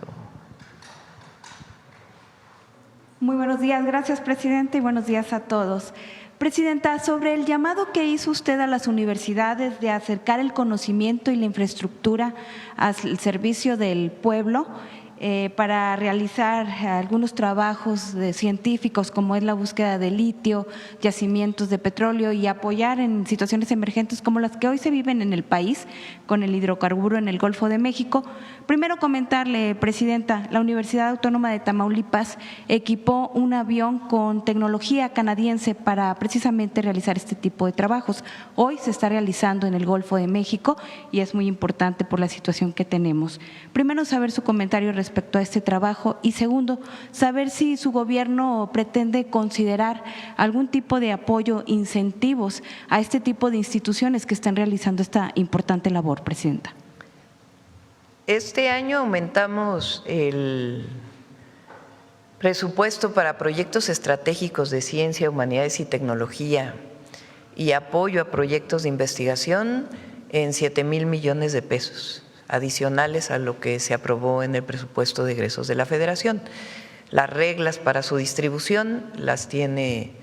Muy buenos días, gracias presidente y buenos días a todos. Presidenta, sobre el llamado que hizo usted a las universidades de acercar el conocimiento y la infraestructura al servicio del pueblo, para realizar algunos trabajos científicos como es la búsqueda de litio, yacimientos de petróleo y apoyar en situaciones emergentes como las que hoy se viven en el país con el hidrocarburo en el Golfo de México. Primero comentarle, presidenta, la Universidad Autónoma de Tamaulipas equipó un avión con tecnología canadiense para precisamente realizar este tipo de trabajos. Hoy se está realizando en el Golfo de México y es muy importante por la situación que tenemos. Primero, saber su comentario respecto a este trabajo y segundo, saber si su gobierno pretende considerar algún tipo de apoyo, incentivos a este tipo de instituciones que están realizando esta importante labor, presidenta. Este año aumentamos el presupuesto para proyectos estratégicos de ciencia, humanidades y tecnología y apoyo a proyectos de investigación en 7,000 millones de pesos, adicionales a lo que se aprobó en el presupuesto de egresos de la Federación. Las reglas para su distribución las tiene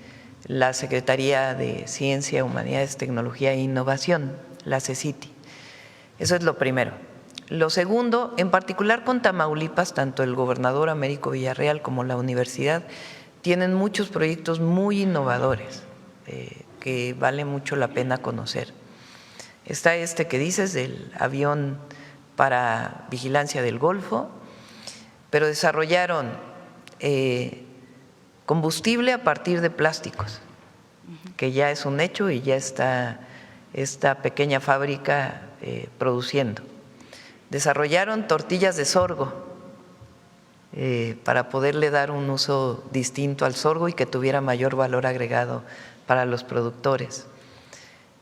la Secretaría de Ciencia, Humanidades, Tecnología e Innovación, la CECITI. Eso es lo primero. Lo segundo, en particular con Tamaulipas, tanto el gobernador Américo Villarreal como la universidad tienen muchos proyectos muy innovadores que vale mucho la pena conocer. Está este que dices del avión para vigilancia del Golfo, pero desarrollaron combustible a partir de plásticos, que ya es un hecho y ya está esta pequeña fábrica produciendo. Desarrollaron tortillas de sorgo para poderle dar un uso distinto al sorgo y que tuviera mayor valor agregado para los productores.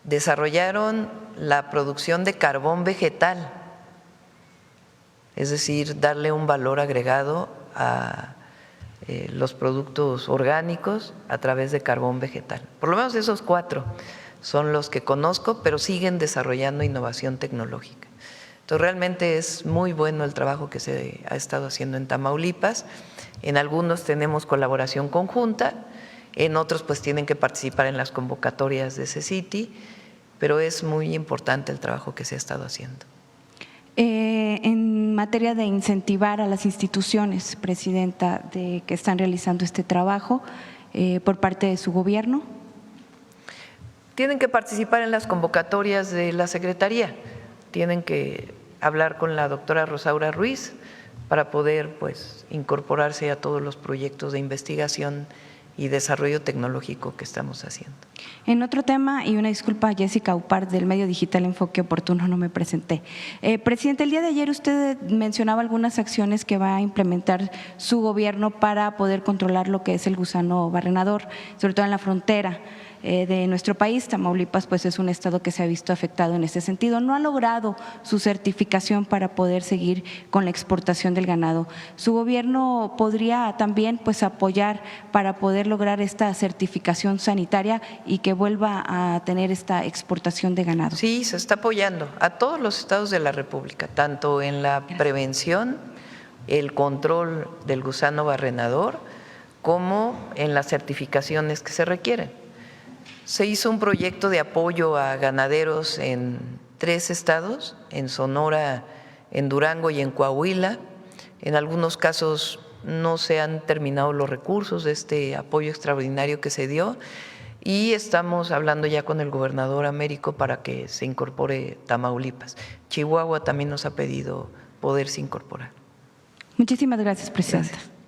Desarrollaron la producción de carbón vegetal, es decir, darle un valor agregado a los productos orgánicos a través de carbón vegetal. Por lo menos esos 4 son los que conozco, pero siguen desarrollando innovación tecnológica. Entonces, realmente es muy bueno el trabajo que se ha estado haciendo en Tamaulipas. En algunos tenemos colaboración conjunta, en otros pues tienen que participar en las convocatorias de CECITI, pero es muy importante el trabajo que se ha estado haciendo. En materia de incentivar a las instituciones, Presidenta, que están realizando este trabajo por parte de su gobierno. Tienen que participar en las convocatorias de la Secretaría, tienen que hablar con la doctora Rosaura Ruiz para poder pues incorporarse a todos los proyectos de investigación y desarrollo tecnológico que estamos haciendo. En otro tema, y una disculpa, Jessica Upar del medio digital Enfoque Oportuno, no me presenté. Presidente, el día de ayer usted mencionaba algunas acciones que va a implementar su gobierno para poder controlar lo que es el gusano barrenador, sobre todo en la frontera de nuestro país. Tamaulipas pues es un estado que se ha visto afectado en este sentido. No ha logrado su certificación para poder seguir con la exportación del ganado. ¿Su gobierno podría también pues apoyar para poder lograr esta certificación sanitaria y que vuelva a tener esta exportación de ganado? Sí, se está apoyando a todos los estados de la República, tanto en la prevención, el control del gusano barrenador, como en las certificaciones que se requieren. Se hizo un proyecto de apoyo a ganaderos en 3 estados, en Sonora, en Durango y en Coahuila. En algunos casos no se han terminado los recursos de este apoyo extraordinario que se dio y estamos hablando ya con el gobernador Américo para que se incorpore Tamaulipas. Chihuahua también nos ha pedido poderse incorporar. Muchísimas gracias, Presidenta. Gracias.